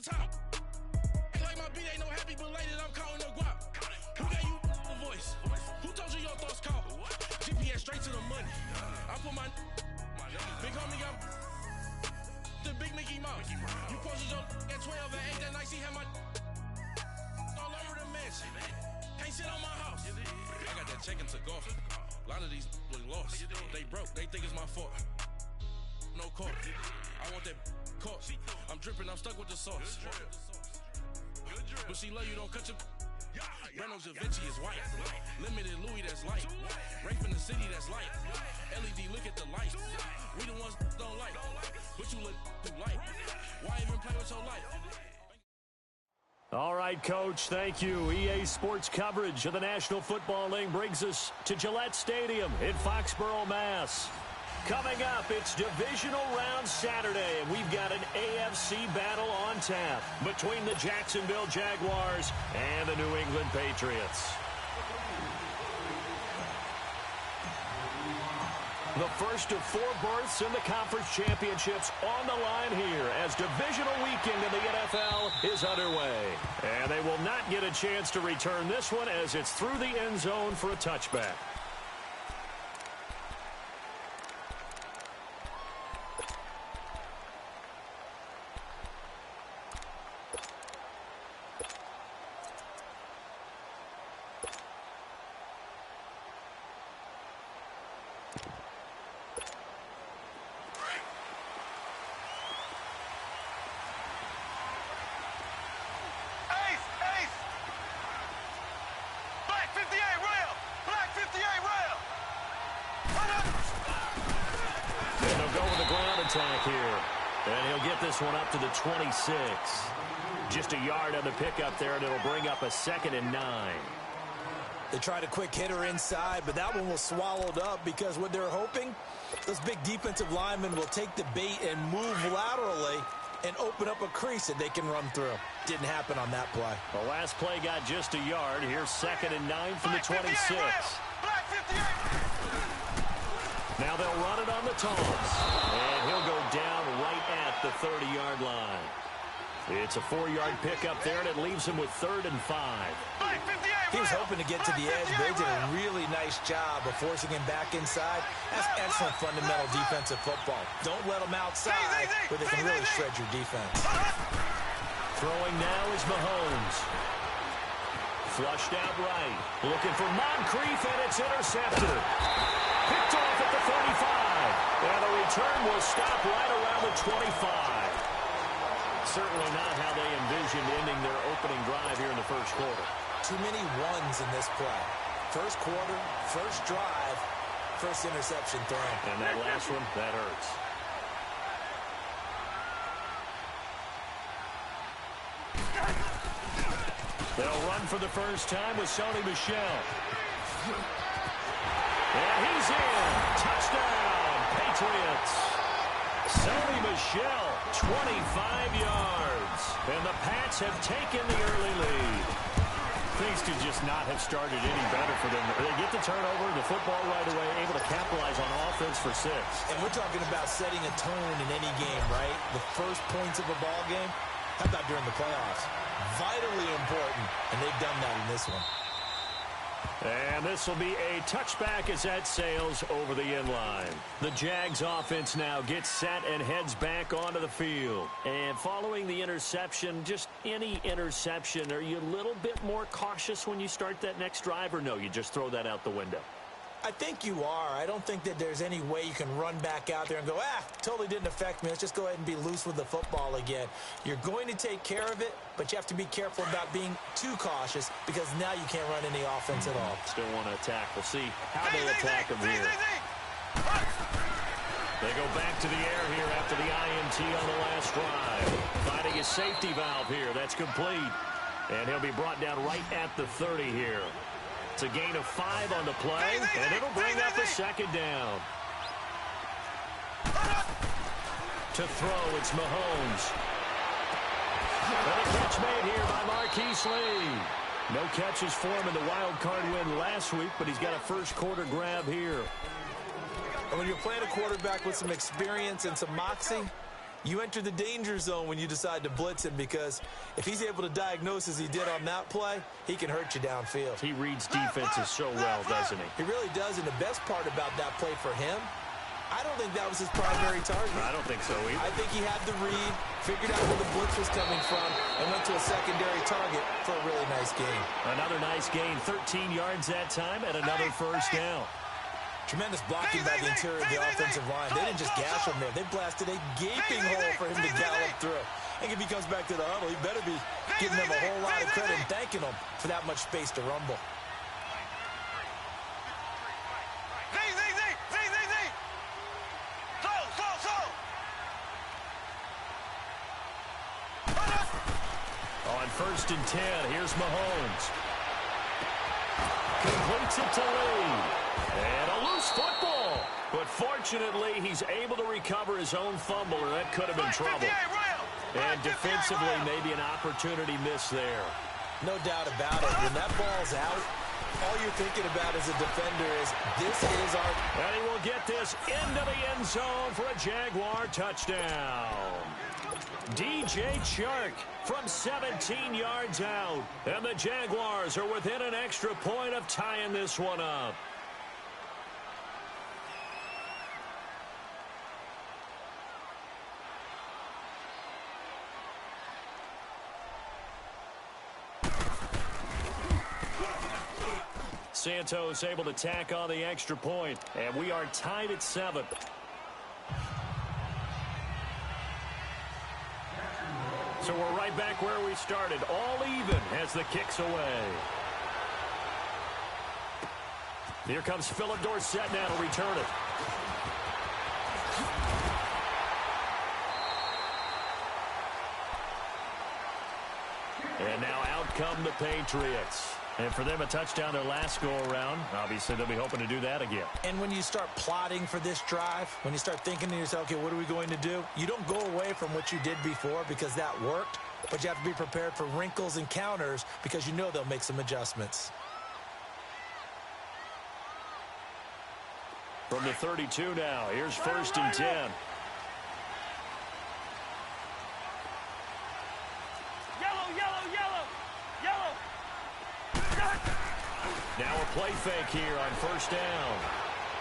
the top. Like my beat ain't no happy belated, I'm calling no guap. Who gave you the voice? Who told you your thoughts count? GPS straight to the money. I put my big homie got the big Mickey Mouse. You posted your at 12 and 8 that night, she had my all over the mansion. Can't sit on my house. I got that check and took off. A lot of these look lost. They broke, they think it's my fault. No court. I want that court. I'm dripping, I'm stuck with the sauce. But she love you, don't cut your. Breno Javinci is white. Limited Louis, that's light. Rape in the city, that's light. LED, look at the light. We the ones don't like. But you look too light. Why even play with your life? All right, Coach, thank you. EA Sports coverage of the National Football League brings us to Gillette Stadium in Foxborough, Mass. Coming up, it's Divisional Round Saturday, and we've got an AFC battle on tap between the Jacksonville Jaguars and the New England Patriots. The first of 4 berths in the conference championships on the line here as divisional weekend in the NFL is underway. And they will not get a chance to return this one as it's through the end zone for a touchback. Attack here. And he'll get this one up to the 26. Just a yard on the pickup there, and it'll bring up a 2nd and 9. They tried a quick hitter inside, but that one was swallowed up because what they're hoping, those big defensive linemen will take the bait and move laterally and open up a crease that they can run through. Didn't happen on that play. The last play got just a yard. Here's 2nd and 9 from the 26. Now they'll run it on the toss. And he'll go down right at the 30-yard line. It's a 4-yard pickup there, and it leaves him with 3rd and 5. He was hoping to get to the edge, but they did a really nice job of forcing him back inside. That's excellent fundamental defensive football. Don't let them outside where they can really shred your defense. Throwing now is Mahomes. Flushed out right. Looking for Moncrief, and it's intercepted. Picked off at the 35. And the return will stop right around the 25. Certainly not how they envisioned ending their opening drive here in the first quarter. Too many ones in this play. First quarter, first drive, first interception thrown. And that last one, that hurts. They'll run for the first time with Sony Michel. And he's in. Touchdown, Patriots. Sony Michel, 25 yards. And the Pats have taken the early lead. Things could just not have started any better for them. They get the turnover, the football right away, able to capitalize on offense for 6. And we're talking about setting a tone in any game, right? The first points of a ball game. How about during the playoffs? Vitally important, and they've done that in this one. And this will be a touchback as that sails over the end line. The Jags offense now gets set and heads back onto the field. And following the interception, just any interception, are you a little bit more cautious when you start that next drive, or no, you just throw that out the window? I think you are. I don't think that there's any way you can run back out there and go, totally didn't affect me. Let's just go ahead and be loose with the football again. You're going to take care of it, but you have to be careful about being too cautious because now you can't run any offense at all. Still want to attack. We'll see how they attack them here. They go back to the air here after the INT on the last drive. Finding a safety valve here. That's complete. And he'll be brought down right at the 30 here. It's a gain of 5 on the play, and it'll bring up a 2nd down. To throw, it's Mahomes. And a catch made here by Marquise Lee. No catches for him in the wild card win last week, but he's got a first quarter grab here. And when you're playing a quarterback with some experience and some moxie, You enter the danger zone when you decide to blitz him, because if he's able to diagnose as he did on that play, he can hurt you downfield. He reads defenses so well, doesn't he? He really does, and the best part about that play for him, I don't think that was his primary target. I don't think so either. I think he had the read, figured out where the blitz was coming from, and went to a secondary target for a really nice gain. Another nice gain, 13 yards that time, and another first down. Tremendous blocking by the interior of the offensive line. They didn't just gash him there. They blasted a gaping hole for him to gallop through. I think if he comes back to the huddle, he better be giving them a whole lot of credit and thanking them for that much space to rumble. On 1st and 10, here's Mahomes. Completes it to Lee. And a loose football. But fortunately, he's able to recover his own fumble, or that could have been trouble. And defensively, maybe an opportunity missed there. No doubt about it. When that ball's out, all you're thinking about as a defender is, this is our... And he will get this into the end zone for a Jaguar touchdown. DJ Chark from 17 yards out. And the Jaguars are within an extra point of tying this one up. Santos able to tack on the extra point, and we are tied at 7. So we're right back where we started, all even as the kick's away. Here comes Philip Dorsett now to return it. And now out come the Patriots. And for them, a touchdown their last go-around. Obviously, they'll be hoping to do that again. And when you start plotting for this drive, when you start thinking to yourself, okay, what are we going to do? You don't go away from what you did before because that worked, but you have to be prepared for wrinkles and counters because you know they'll make some adjustments. From the 32 now, here's 1st and 10. Now a play fake here on 1st down.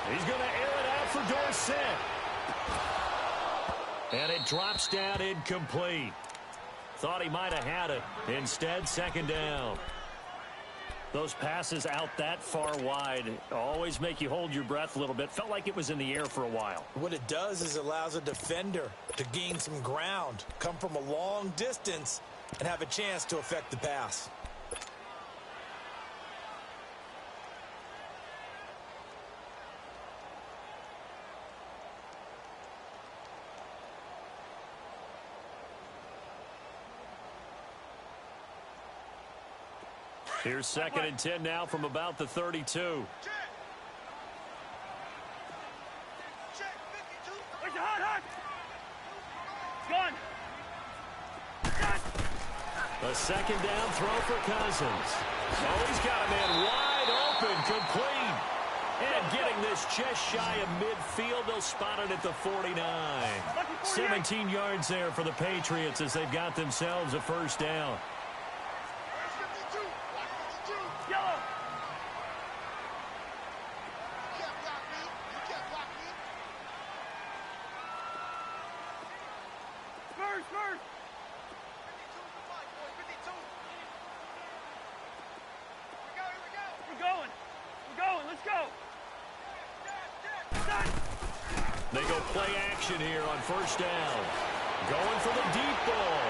He's going to air it out for Dorsett. And it drops down incomplete. Thought he might have had it. Instead, 2nd down. Those passes out that far wide always make you hold your breath a little bit. Felt like it was in the air for a while. What it does is it allows a defender to gain some ground, come from a long distance, and have a chance to affect the pass. Here's 2nd and 10 now from about the 32. A 2nd down throw for Cousins. Oh, he's got a man wide open, complete. And getting this just shy of midfield, they'll spot it at the 49. 17 yards there for the Patriots as they've got themselves a 1st down. They go play action here on 1st down. Going for the deep ball.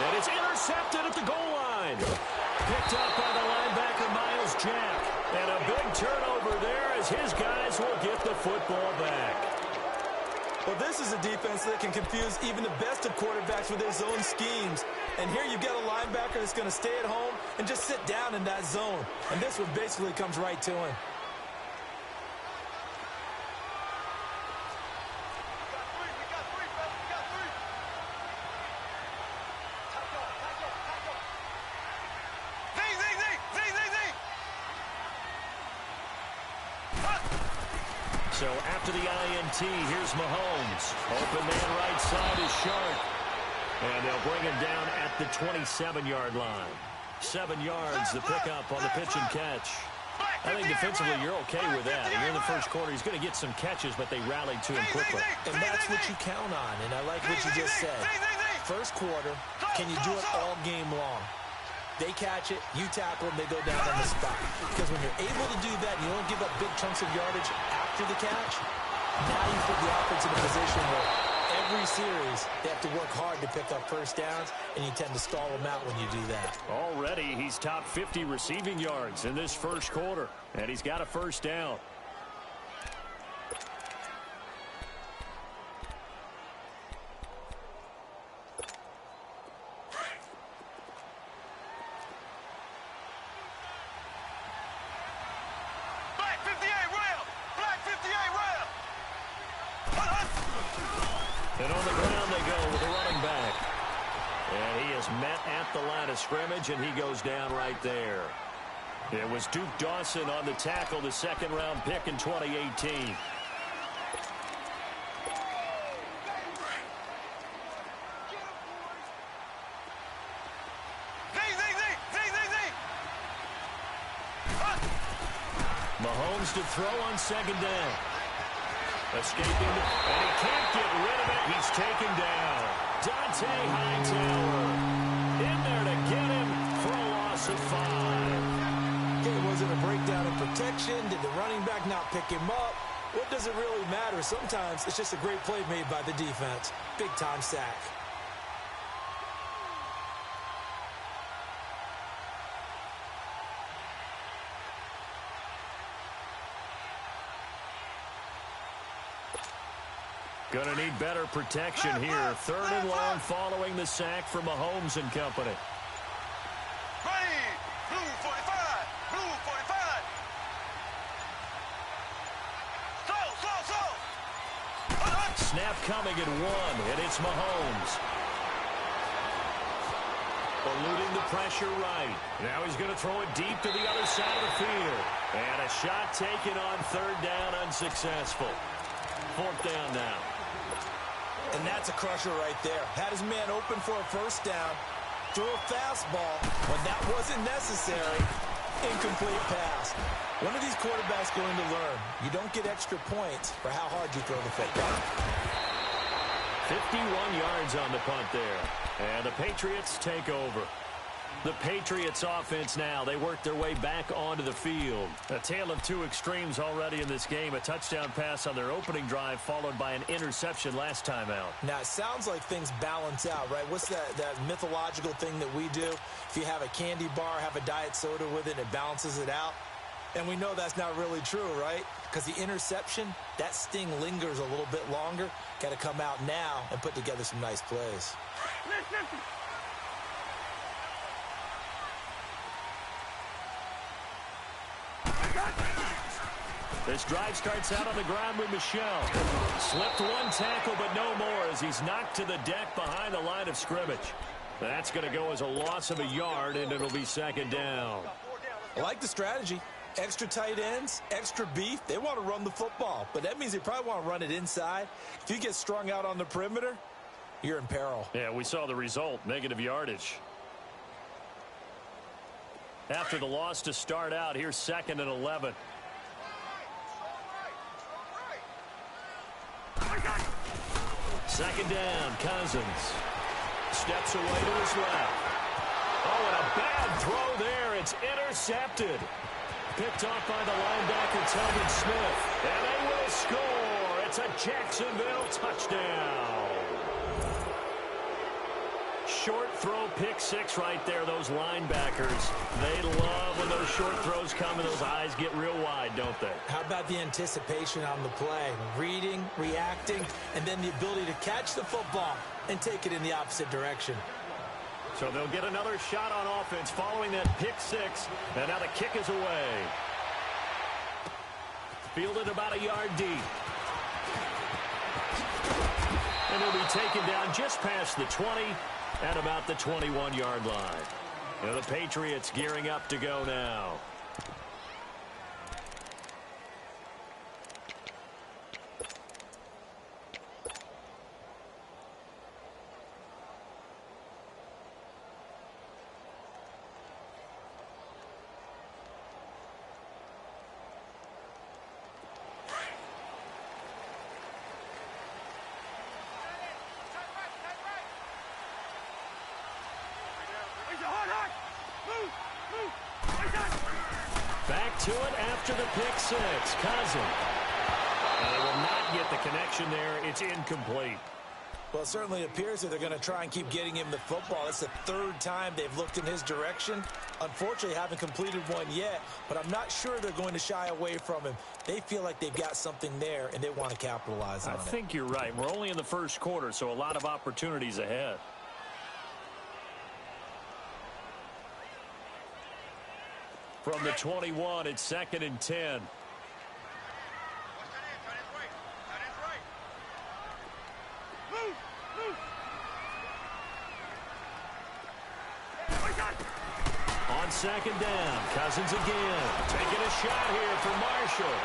And it's intercepted at the goal line. Picked up by the linebacker, Miles Jack. And a big turnover there as his guys will get the football back. Well, this is a defense that can confuse even the best of quarterbacks with their zone schemes. And here you've got a linebacker that's going to stay at home and just sit down in that zone. And this one basically comes right to him. So after the INT, here's Mahomes. Open man right side is Sharp. And they'll bring him down at the 27-yard line. 7 yards, the pickup on the pitch and catch. I think defensively you're okay with that. You're in the first quarter. He's going to get some catches, but they rallied to him quickly. And that's what you count on, and I like what you just said. First quarter, can you do it all game long? They catch it, you tackle them, they go down on the spot. Because when you're able to do that and you don't give up big chunks of yardage after the catch, now you put the offense in a position where every series they have to work hard to pick up first downs, and you tend to stall them out when you do that. Already he's top 50 receiving yards in this first quarter, and he's got a first down. And on the ground they go with the running back. And he is met at the line of scrimmage, and he goes down right there. It was Duke Dawson on the tackle, the second-round pick in 2018. Mahomes to throw on second down. Escaping, and he can't get rid of it. He's taken down. Dante Hightower in there to get him for a loss of 5. Okay, was it a breakdown in protection? Did the running back not pick him up? What does it really matter? Sometimes it's just a great play made by the defense. Big-time sack. Going to need better protection here. Third and long following the sack from Mahomes and company. Ready, blue 45, blue 45. Snap coming at 1, and it's Mahomes. Eluding the pressure right. Now he's going to throw it deep to the other side of the field. And a shot taken on third down, unsuccessful. Fourth down now. And that's a crusher right there. Had his man open for a first down. Threw a fastball. When that wasn't necessary, incomplete pass. When are these quarterbacks going to learn? You don't get extra points for how hard you throw the football. 51 yards on the punt there. And the Patriots take over. The Patriots offense now, they work their way back onto the field. A tale of two extremes already in this game. A touchdown pass on their opening drive followed by an interception last time out. Now, it sounds like things balance out, right? What's that mythological thing that we do? If you have a candy bar, have a diet soda with it, it balances it out. And we know that's not really true, right? Because the interception, that sting lingers a little bit longer. Got to come out now and put together some nice plays. This drive starts out on the ground with Michel. Slipped one tackle, but no more as he's knocked to the deck behind the line of scrimmage. That's going to go as a loss of a yard, and it'll be second down. I like the strategy. Extra tight ends, extra beef. They want to run the football, but that means they probably want to run it inside. If you get strung out on the perimeter, you're in peril. Yeah, we saw the result, negative yardage. After the loss to start out, here's 2nd and 11. Second down, Cousins. Steps away to his left. Oh, and a bad throw there. It's intercepted. Picked off by the linebacker, Telvin Smith. And they will score. It's a Jacksonville touchdown. Short throw, pick six right there. Those linebackers, they love when those short throws come and those eyes get real wide, don't they? How about the anticipation on the play? Reading, reacting, and then the ability to catch the football and take it in the opposite direction. So they'll get another shot on offense following that pick six, and now the kick is away. Fielded about a yard deep. And he'll be taken down just past the 20 at about the 21-yard line. Now the Patriots gearing up to go now. Back to it after the pick six. Cousins. And they will not get the connection there. It's incomplete. Well, it certainly appears that they're going to try and keep getting him the football. It's the third time they've looked in his direction. Unfortunately, haven't completed one yet, but I'm not sure they're going to shy away from him. They feel like they've got something there, and they want to capitalize on it. I think you're right. We're only in the first quarter, so a lot of opportunities ahead. From the 21, it's 2nd and 10. On 2nd down, Cousins again. Taking a shot here for Marshall.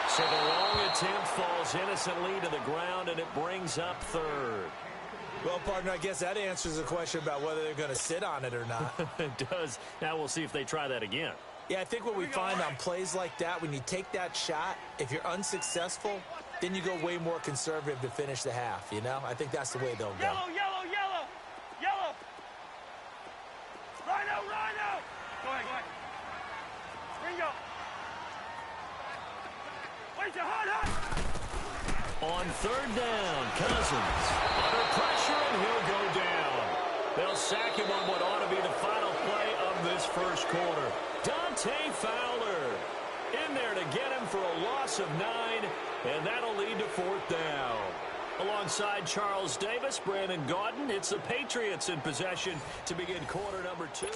So the long attempt falls innocently to the ground, and it brings up 3rd. Well, partner, I guess that answers the question about whether they're going to sit on it or not. It does. Now we'll see if they try that again. Yeah, I think what we find on plays like that, when you take that shot, if you're unsuccessful, then you go way more conservative to finish the half, you know? I think that's the way they'll go. Yellow, yellow, yellow, yellow. Rhino, Rhino. Go ahead, go ahead. Ringo. Wait, you're hot, hot. On 3rd down, Cousins under pressure, and he'll go down. They'll sack him on what ought to be the final play of this first quarter. Dante Fowler in there to get him for a loss of 9, and that'll lead to 4th down. Alongside Charles Davis, Brandon Gaudin, it's the Patriots in possession to begin quarter number 2.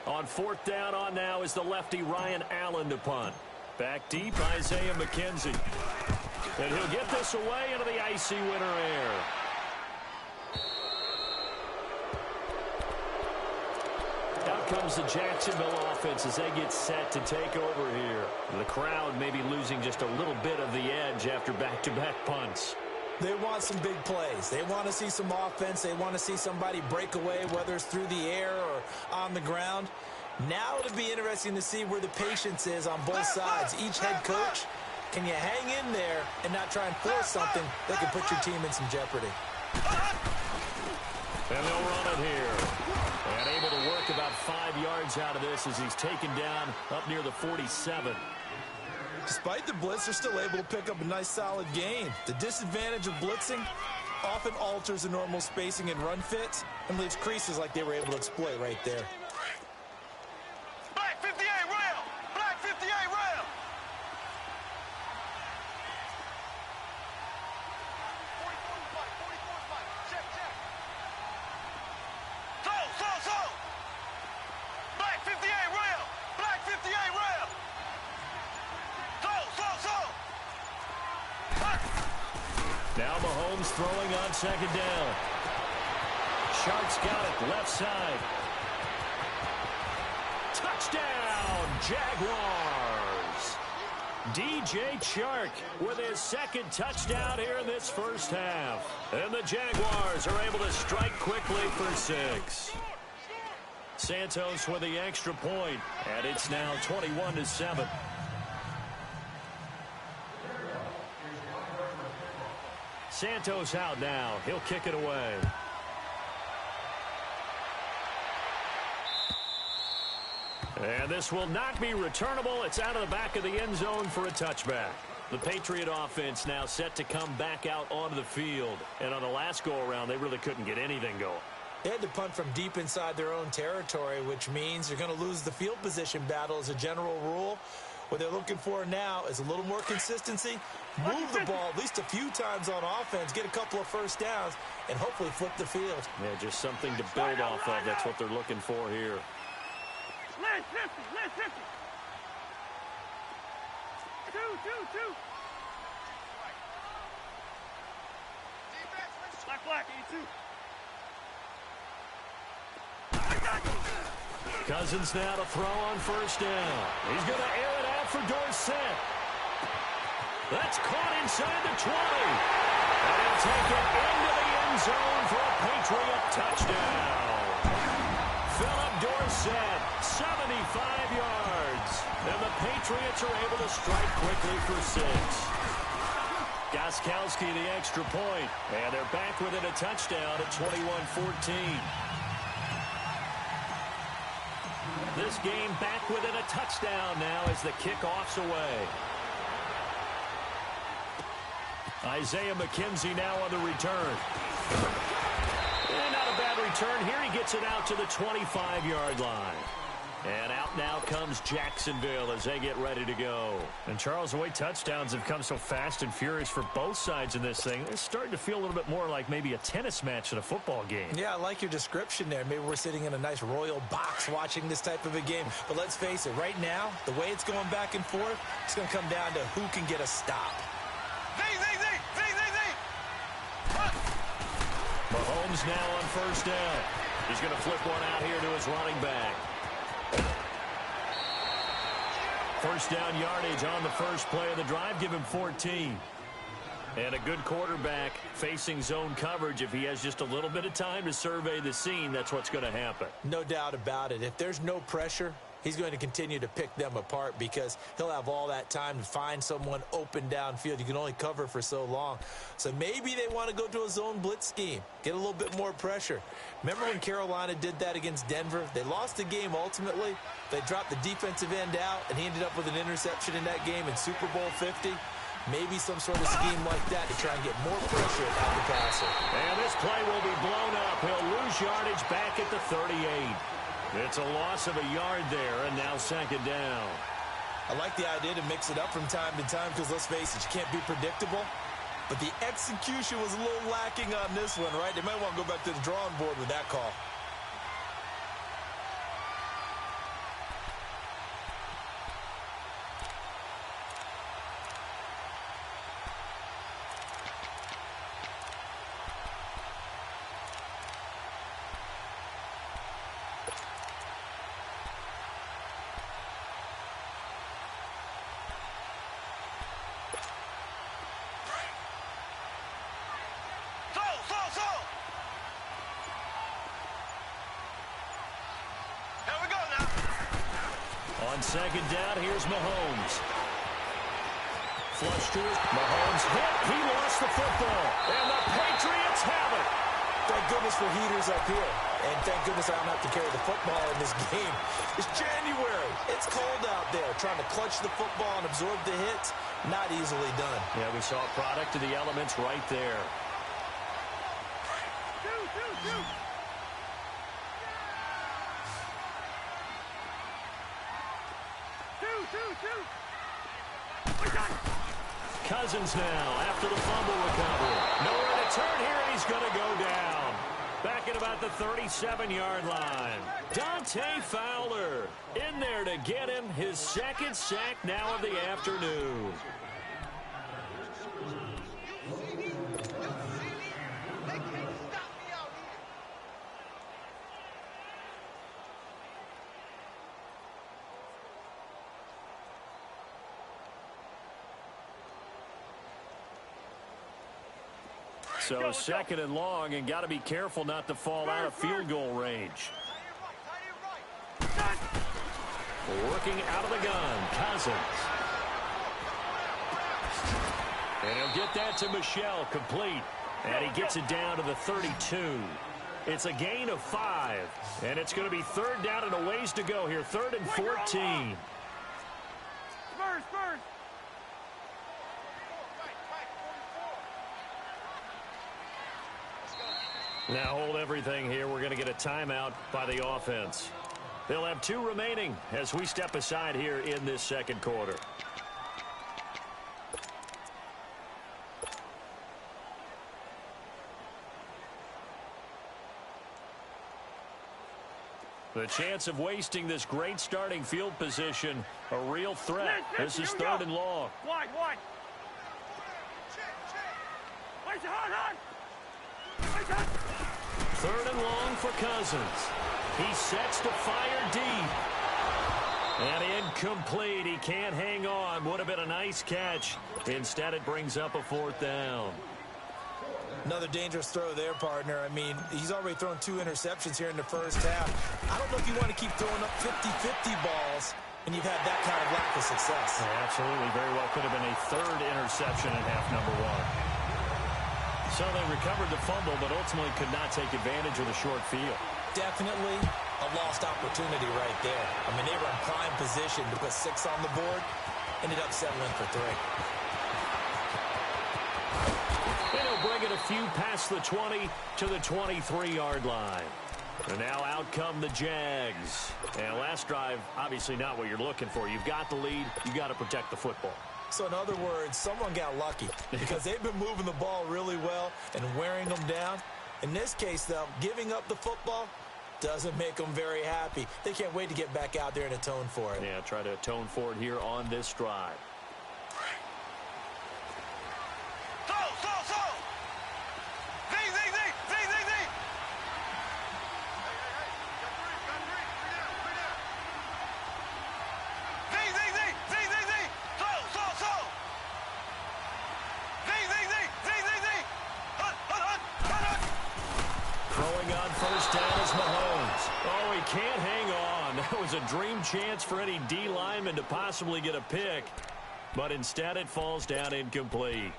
On 4th down on now is the lefty Ryan Allen to punt. Back deep, Isaiah McKenzie. And he'll get this away into the icy winter air. Out comes the Jacksonville offense as they get set to take over here. The crowd may be losing just a little bit of the edge after back-to-back punts. They want some big plays. They want to see some offense. They want to see somebody break away, whether it's through the air or on the ground. Now it'll be interesting to see where the patience is on both sides. Each head coach, can you hang in there and not try and force something that could put your team in some jeopardy? And they'll run it here. And able to work about 5 yards out of this as he's taken down up near the 47. Despite the blitz, they're still able to pick up a nice solid gain. The disadvantage of blitzing often alters the normal spacing and run fits and leaves creases like they were able to exploit right there. Black 58 rail. Black 58 rail. 44 check, check. So. Black 58 rail. Black 58 rail. So. Now Mahomes throwing on 2nd down. Sharp's got it, left side. Touchdown, Jaguars. DJ Chark with his 2nd touchdown here in this first half. And the Jaguars are able to strike quickly for 6. Santos with the extra point, and it's now 21-7. Santos out now. He'll kick it away. And this will not be returnable. It's out of the back of the end zone for a touchback. The Patriot offense now set to come back out onto the field. And on the last go-around, they really couldn't get anything going. They had to punt from deep inside their own territory, which means they're going to lose the field position battle as a general rule. What they're looking for now is a little more consistency, move the ball at least a few times on offense, get a couple of first downs, and hopefully flip the field. Yeah, just something to build off of. That's what they're looking for here. Let's 50. 2. Black 82. Cousins now to throw on 1st down. He's going to air it out for Dorsett. That's caught inside the 20. And he'll take it into the end zone for a Patriot touchdown. Philip Dorsett, 75 yards. And the Patriots are able to strike quickly for 6. Gostkowski the extra point. And they're back within a touchdown at 21-14. This game back within a touchdown now as the kickoff's away. Isaiah McKenzie now on the return. And not a bad return here. He gets it out to the 25-yard line. And out now comes Jacksonville as they get ready to go. And, Charles, the way touchdowns have come so fast and furious for both sides in this thing, it's starting to feel a little bit more like maybe a tennis match in a football game. Yeah, I like your description there. Maybe we're sitting in a nice royal box watching this type of a game. But let's face it, right now, the way it's going back and forth, it's going to come down to who can get a stop. Mahomes now on first down. He's going to flip one out here to his running back. First down yardage on the first play of the drive. Give him 14. And a good quarterback facing zone coverage. If he has just a little bit of time to survey the scene, that's what's going to happen. No doubt about it. If there's no pressure, he's going to continue to pick them apart because he'll have all that time to find someone open downfield. You can only cover for so long. So maybe they want to go to a zone blitz scheme, get a little bit more pressure. Remember when Carolina did that against Denver? They lost the game ultimately. They dropped the defensive end out, and he ended up with an interception in that game in Super Bowl 50. Maybe some sort of scheme like that to try and get more pressure at the passer. And this play will be blown up. He'll lose yardage back at the 38. It's a loss of a yard there, and now second down. I like the idea to mix it up from time to time because, let's face it, you can't be predictable. But the execution was a little lacking on this one, right? They might want to go back to the drawing board with that call. On second down, here's Mahomes. Flush to his Mahomes hit. He lost the football. And the Patriots have it. Thank goodness for heaters up here. And thank goodness I don't have to carry the football in this game. It's January. It's cold out there. Trying to clutch the football and absorb the hits, not easily done. Yeah, we saw a product of the elements right there. Cousins now after the fumble recovery. Nowhere to turn here, and he's going to go down. Back at about the 37-yard line. Dante Fowler in there to get him his second sack now of the afternoon. So second and long, and got to be careful not to fall out of field goal range. Working out of the gun, Cousins. And he'll get that to Michel, complete. And he gets it down to the 32. It's a gain of 5. And it's going to be third down and a ways to go here. 3rd and 14. Spurs. Now hold everything here. We're going to get a timeout by the offense. They'll have 2 remaining as we step aside here in this second quarter. The chance of wasting this great starting field position, a real threat. This is 3rd and long. Wide. Hard. 3rd and long for Cousins. He sets to fire deep. And incomplete. He can't hang on. Would have been a nice catch. Instead, it brings up a 4th down. Another dangerous throw there, partner. I mean, he's already thrown 2 interceptions here in the first half. I don't know if you want to keep throwing up 50-50 balls when you've had that kind of lack of success. Yeah, absolutely. Very well could have been a third interception in half number one. So they recovered the fumble, but ultimately could not take advantage of the short field. Definitely A lost opportunity right there. I mean, they were in prime position to put 6 on the board. Ended up settling for 3. And he'll bring it a few past the 20 to the 23-yard line. And now out come the Jags. And last drive, obviously not what you're looking for. You've got the lead. You've got to protect the football. So in other words, someone got lucky because they've been moving the ball really well and wearing them down. In this case, though, giving up the football doesn't make them very happy. They can't wait to get back out there and atone for it. Yeah, try to atone for it here on this drive. Can't hang on. That was a dream chance for any D lineman to possibly get a pick, but instead it falls down incomplete.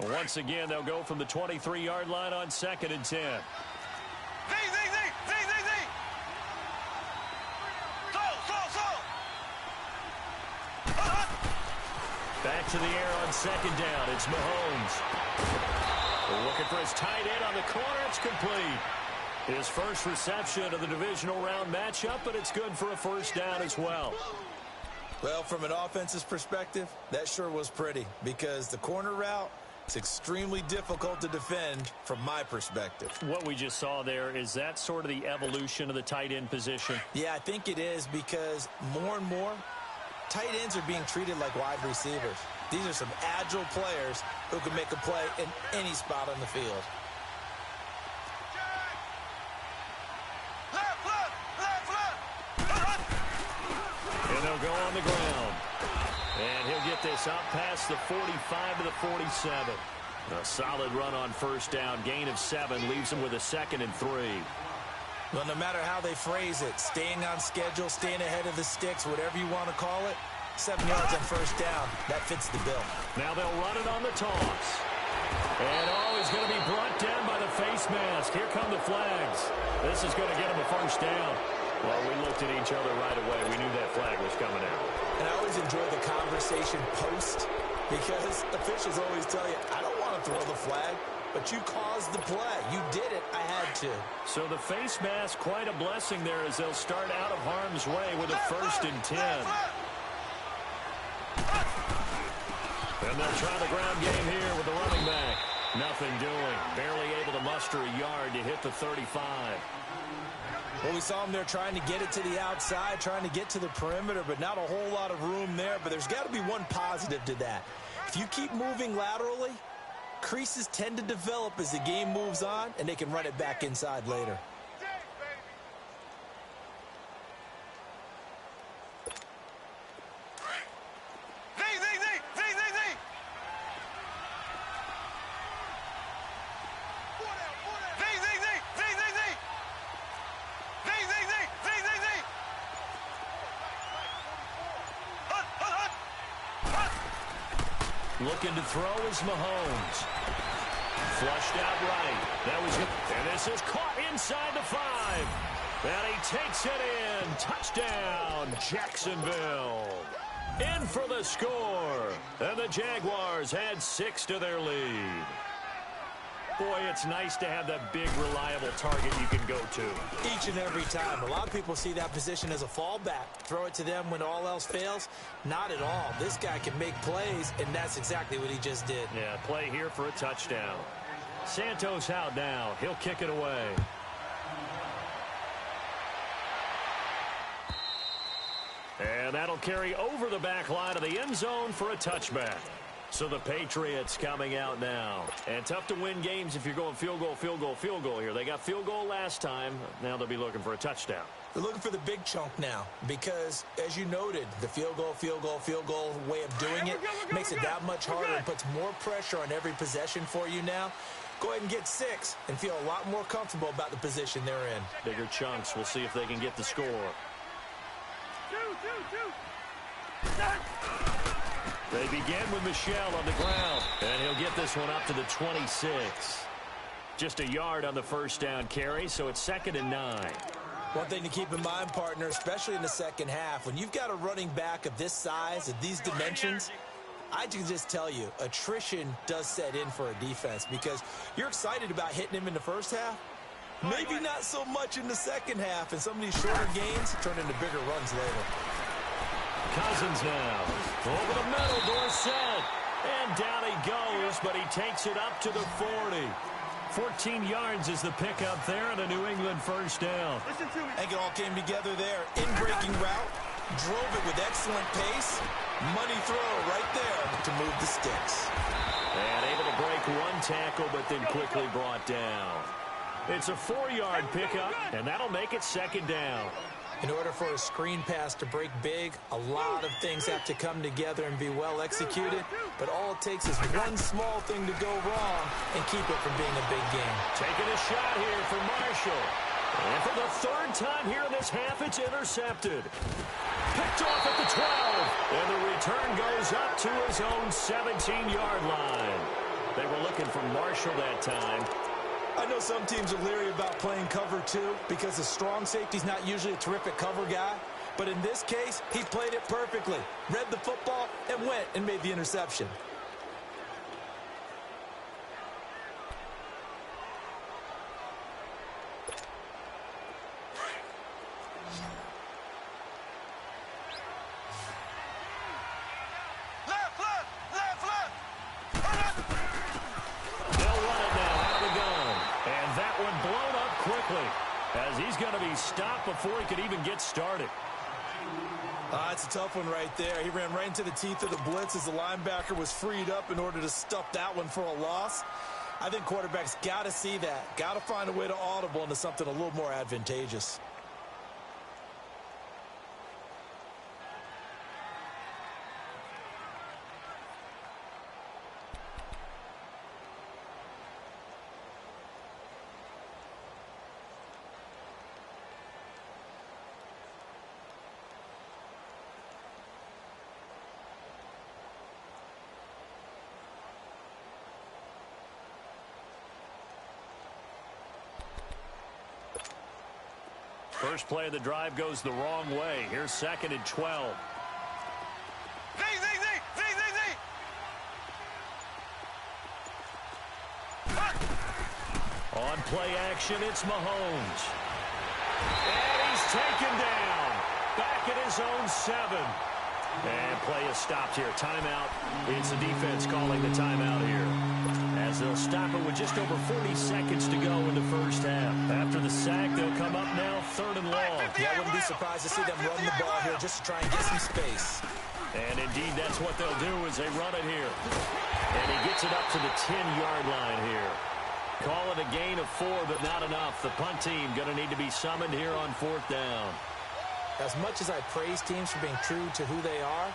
Once again, they'll go from the 23-yard line on 2nd and 10. Back to the air on 2nd down. It's Mahomes. Looking for his tight end on the corner. It's complete. His first reception of the divisional round matchup, but it's good for a first down as well. Well, from an offensive perspective, that sure was pretty because the corner route is extremely difficult to defend from my perspective. What we just saw there, is that sort of the evolution of the tight end position? Yeah, I think it is because more and more, tight ends are being treated like wide receivers. These are some agile players who can make a play in any spot on the field. And they'll go on the ground. And he'll get this up past the 45 to the 47. A solid run on first down. Gain of 7 leaves him with a 2nd and 3. Well, no matter how they phrase it, staying on schedule, staying ahead of the sticks, whatever you want to call it, 7 yards on first down, that fits the bill. Now they'll run it on the toss. And he's going to be brought down by the face mask. Here come the flags. This is going to get him a first down. Well, we looked at each other right away. We knew that flag was coming out. And I always enjoy the conversation post because officials always tell you, I don't want to throw the flag. But you caused the play. You did it. I had to. So the face mask, quite a blessing there as they'll start out of harm's way with a 1st and 10. And they'll try the ground game here with the running back. Nothing doing. Barely able to muster a yard to hit the 35. Well, we saw him there trying to get it to the outside, trying to get to the perimeter, but not a whole lot of room there. But there's got to be one positive to that. If you keep moving laterally, creases tend to develop as the game moves on, and they can run it back inside later. Looking to throw is Mahomes. Flushed out right. That was good. And this is caught inside the 5. And he takes it in. Touchdown, Jacksonville. In for the score. And the Jaguars add 6 to their lead. Boy, it's nice to have that big, reliable target you can go to. Each and every time. A lot of people see that position as a fallback. Throw it to them when all else fails. Not at all. This guy can make plays, and that's exactly what he just did. Yeah, play here for a touchdown. Santos out now. He'll kick it away. And that'll carry over the back line of the end zone for a touchback. So the Patriots coming out now. And tough to win games if you're going field goal, field goal, field goal here. They got field goal last time. Now they'll be looking for a touchdown. They're looking for the big chunk now because, as you noted, the field goal way of doing it makes it that much harder and puts more pressure on every possession for you now. Go ahead and get 6 and feel a lot more comfortable about the position they're in. Bigger chunks. We'll see if they can get the score. They begin with Michel on the ground, and he'll get this one up to the 26. Just a yard on the first down carry, so it's 2nd and 9. One thing to keep in mind, partner, especially in the second half, when you've got a running back of this size, of these dimensions, I can just tell you, attrition does set in for a defense because you're excited about hitting him in the first half. Maybe not so much in the second half, and some of these shorter gains turn into bigger runs later. Cousins now. Over the middle, Dorsett. And down he goes, but he takes it up to the 40. 14 yards is the pickup there and a New England first down. I think it all came together there. In-breaking route, drove it with excellent pace. Money throw right there to move the sticks. And able to break one tackle, but then quickly brought down. It's a 4-yard pickup, and that'll make it 2nd down. In order for a screen pass to break big, a lot of things have to come together and be well executed, but all it takes is one small thing to go wrong and keep it from being a big game. Taking a shot here for Marshall. And for the 3rd time here in this half, it's intercepted. Picked off at the 12, and the return goes up to his own 17-yard line. They were looking for Marshall that time. I know some teams are leery about playing cover 2 because a strong safety's not usually a terrific cover guy. But in this case, he played it perfectly. Read the football and went and made the interception. As he's going to be stopped before he could even get started. It's a tough one right there. He ran right into the teeth of the blitz as the linebacker was freed up in order to stuff that one for a loss. I think quarterbacks got to see that. Got to find a way to audible into something a little more advantageous. First play of the drive goes the wrong way. Here's 2nd and 12. On play action, it's Mahomes. And he's taken down. Back at his own 7. And play is stopped here. Timeout. It's the defense calling the timeout here. As they'll stop it with just over 40 seconds to go in the first half. After the sack, they'll come up now 3rd and long. Yeah, I wouldn't be surprised to see them run the ball here just to try and get some space. And indeed, that's what they'll do as they run it here. And he gets it up to the 10-yard line here. Call it a gain of 4, but not enough. The punt team going to need to be summoned here on 4th down. As much as I praise teams for being true to who they are,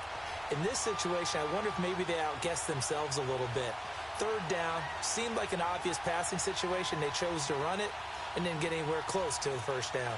in this situation, I wonder if maybe they outguessed themselves a little bit. 3rd down, seemed like an obvious passing situation. They chose to run it and didn't get anywhere close to the first down.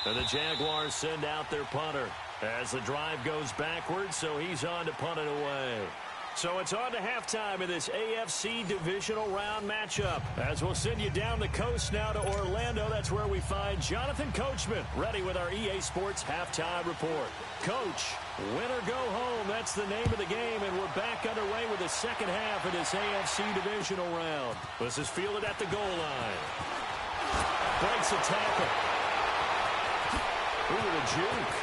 And the Jaguars send out their punter as the drive goes backwards, so he's on to punt it away. So it's on to halftime in this AFC Divisional Round matchup. As we'll send you down the coast now to Orlando, that's where we find Jonathan Coachman, ready with our EA Sports Halftime Report. Coach, win or go home, that's the name of the game, and we're back underway with the second half of this AFC Divisional Round. This is fielded at the goal line. Breaks a tackle. Ooh, the juke.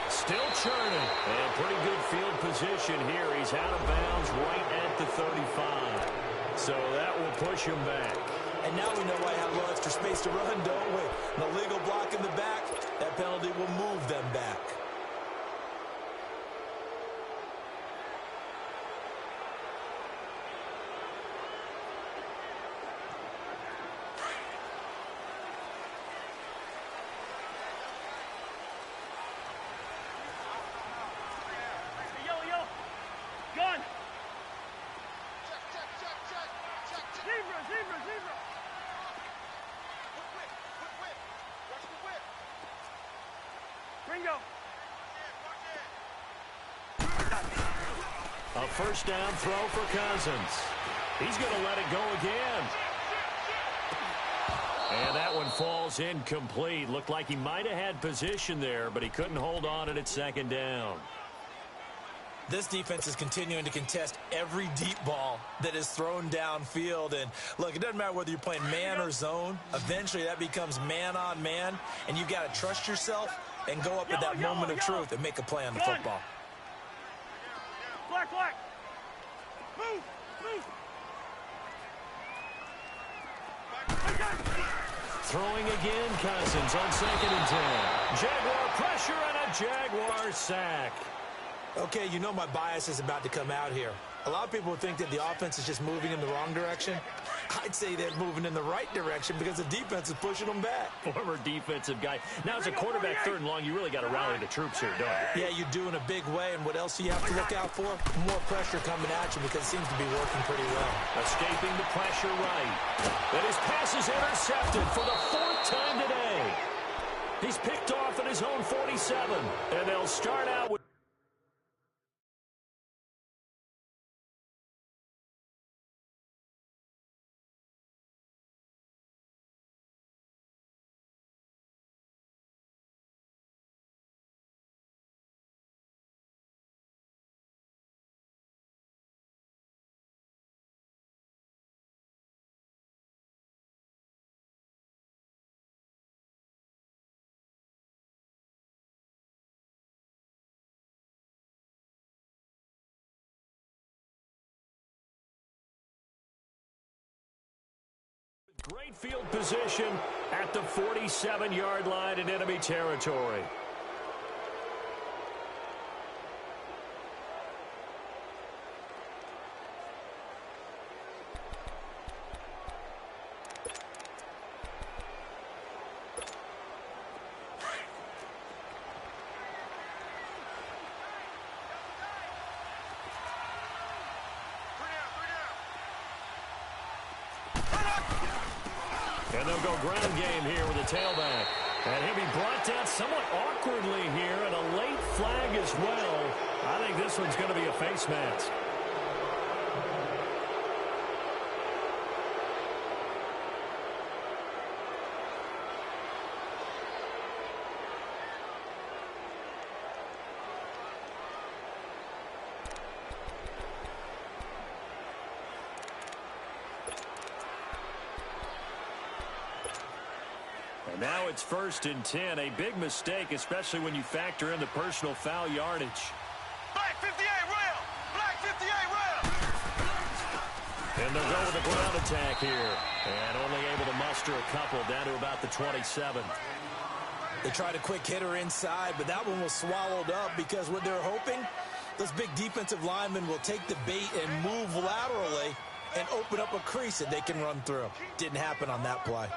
Still churning. And pretty good field position here. He's out of bounds right at the 35. So that will push him back. And now we know why I have a little extra space to run, don't we? An illegal block in the back. That penalty will move them back. A first down throw for Cousins. He's going to let it go again. And that one falls incomplete. Looked like he might have had position there, but he couldn't hold on at second down. This defense is continuing to contest every deep ball that is thrown downfield. And, look, it doesn't matter whether you're playing man or zone. Eventually, that becomes man on man, and you've got to trust yourself and go up at that moment of truth and make a play on the football. Black, black. Move, move. Throwing again, Cousins on 2nd and 10. Jaguar pressure and a Jaguar sack. Okay, you know my bias is about to come out here. A lot of people would think that the offense is just moving in the wrong direction. I'd say they're moving in the right direction because the defense is pushing them back. Former defensive guy. Now, as a quarterback, 3rd and long, you really got to rally the troops here, don't you? Yeah, you do in a big way. And what else do you have to look out for? More pressure coming at you because it seems to be working pretty well. Escaping the pressure right. And his pass is intercepted for the 4th time today. He's picked off at his own 47. And they'll start out with great field position at the 47-yard line in enemy territory. And they'll go ground game here with a tailback. And he'll be brought down somewhat awkwardly here, and a late flag as well. I think this one's going to be a face mask. Now it's 1st and 10. A big mistake, especially when you factor in the personal foul yardage. Black 58, rail. Black 58, rail. And they'll go with a ground attack here. And only able to muster a couple down to about the 27. They tried a quick hitter inside, but that one was swallowed up because what they're hoping, those big defensive linemen will take the bait and move laterally and open up a crease that they can run through. Didn't happen on that play.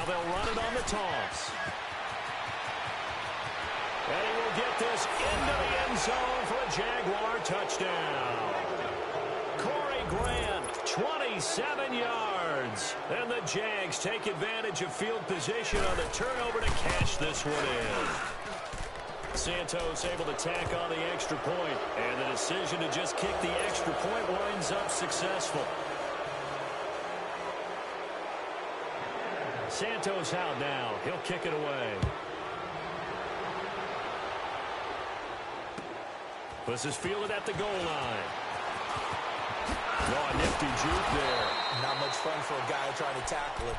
Now they'll run it on the toss. And he will get this into the end zone for a Jaguar touchdown. Corey Grant, 27 yards. And the Jags take advantage of field position on the turnover to cash this one in. Santos able to tack on the extra point, and the decision to just kick the extra point winds up successful. Santos out now. He'll kick it away. This is fielded at the goal line. Oh, a nifty juke there. Not much fun for a guy trying to tackle it.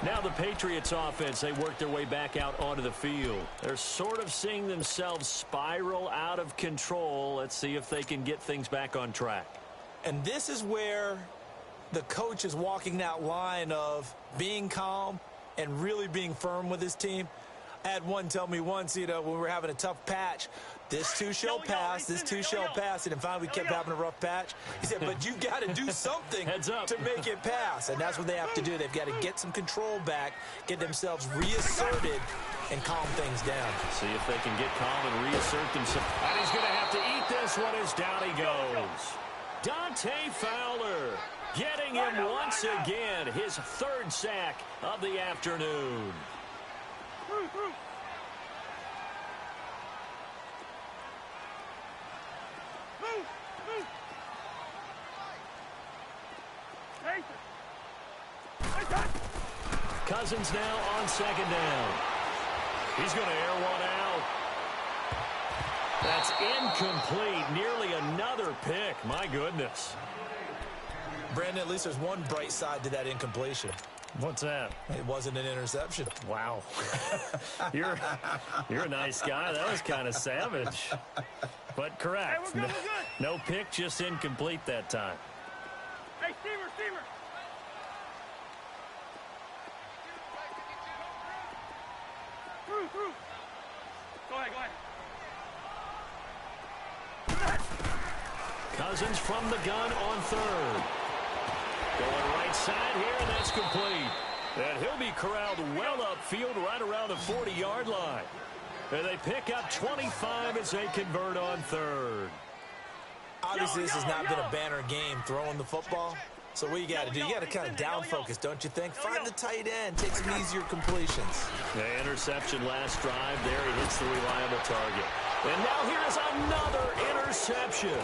Now the Patriots offense, they work their way back out onto the field. They're sort of seeing themselves spiral out of control. Let's see if they can get things back on track. And this is where the coach is walking that line of being calm and really being firm with his team. I had one tell me once, when we were having a tough patch, this too shall pass, this too shall pass. And finally we kept having a rough patch. He said, but you've got to do something to make it pass. And that's what they have to do. They've got to get some control back, get themselves reasserted, and calm things down. See if they can get calm and reassert themselves. And he's going to have to eat this one as down he goes. Dante Fowler getting him once again, his third sack of the afternoon. Cousins now on second down. He's going to air one out. That's incomplete. Nearly another pick. My goodness. Brandon, at least there's one bright side to that incompletion. What's that? It wasn't an interception. Wow. You're a nice guy. That was kind of savage. But correct. Hey, we're good. No pick, just incomplete that time. Hey, steamer. Go ahead. Cousins from the gun on third. Going right side here, and that's complete. And he'll be corralled well upfield right around the 40-yard line. And they pick up 25 as they convert on third. Obviously, this has not been a banner game throwing the football. So what you got to do, you got to kind of down focus, don't you think? Find the tight end, take some easier completions. The interception last drive there. He hits the reliable target. And now here's another interception.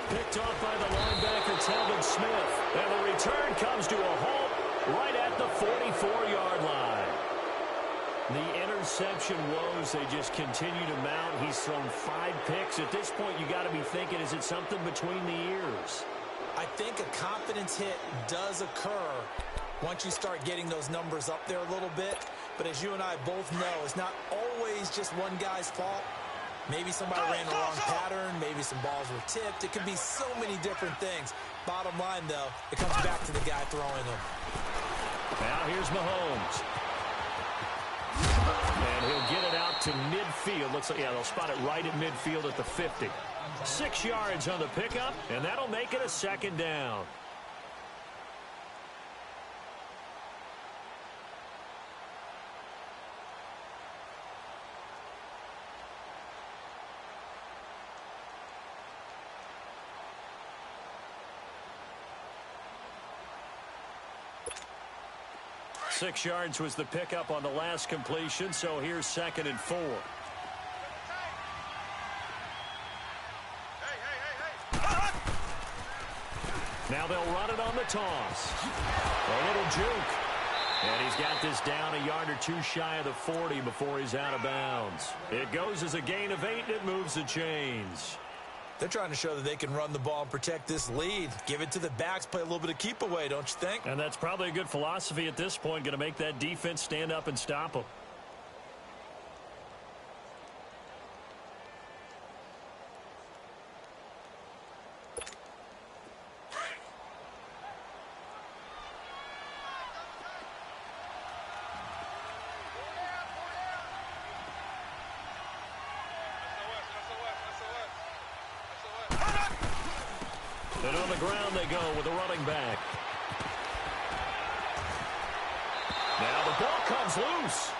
Picked off by the linebacker, Telvin Smith. And the return comes to a halt right at the 44-yard line. The interception woes, they just continue to mount. He's thrown 5 picks. At this point, you got to be thinking, is it something between the ears? I think a confidence hit does occur once you start getting those numbers up there a little bit. But as you and I both know, it's not always just one guy's fault. Maybe somebody ran the wrong pattern. Maybe some balls were tipped. It could be so many different things. Bottom line, though, it comes back to the guy throwing them. Now here's Mahomes. And he'll get it out to midfield. Looks like, they'll spot it right at midfield at the 50. 6 yards on the pickup, and that'll make it a second down. Six yards was the pickup on the last completion, so here's 2nd and 4. Now they'll run it on the toss. A little juke. And he's got this down a yard or two shy of the 40 before he's out of bounds. It goes as a gain of 8, and it moves the chains. They're trying to show that they can run the ball and protect this lead. Give it to the backs, play a little bit of keep away, don't you think? And that's probably a good philosophy at this point, going to make that defense stand up and stop them. And on the ground they go with a running back. comes loose.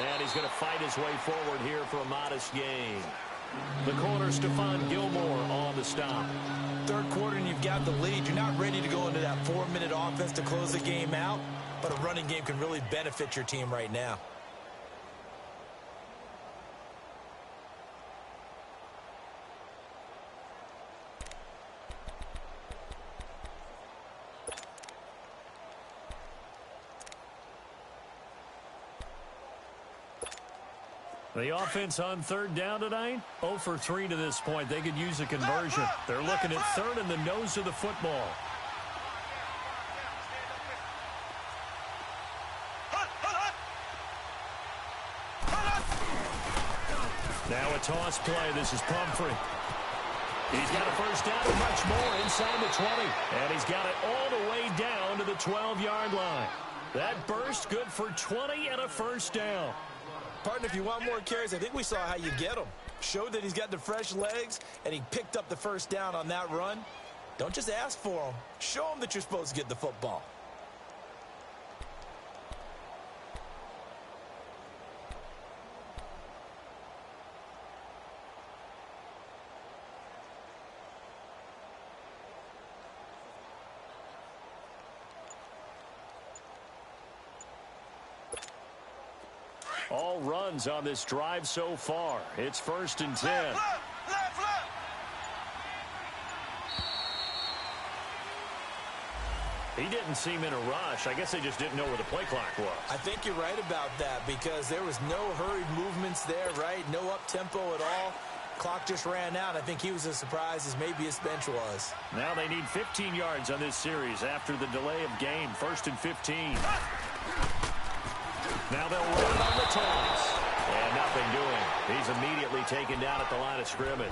And he's going to fight his way forward here for a modest gain. The corner, Stephon Gilmore, on the stop. Third quarter and you've got the lead. You're not ready to go into that 4-minute offense to close the game out, but a running game can really benefit your team right now. The offense on third down tonight, 0 for 3 to this point. They could use a conversion. They're looking at third and the nose of the football. Now a toss play. This is Pumphrey. He's got a first down and much more inside the 20. And he's got it all the way down to the 12-yard line. That burst good for 20 and a first down. Partner, if you want more carries, I think we saw how you get them. Showed that he's got the fresh legs, and he picked up the first down on that run. Don't just ask for them. Show them that you're supposed to get the football. All runs on this drive so far. It's 1st and 10. He didn't seem in a rush. I guess they just didn't know where the play clock was. I think you're right about that because there was no hurried movements there, right? No up-tempo at all. Clock just ran out. I think he was as surprised as maybe his bench was. Now they need 15 yards on this series after the delay of game. 1st and 15. Now they'll run on the toss. And nothing doing. He's immediately taken down at the line of scrimmage.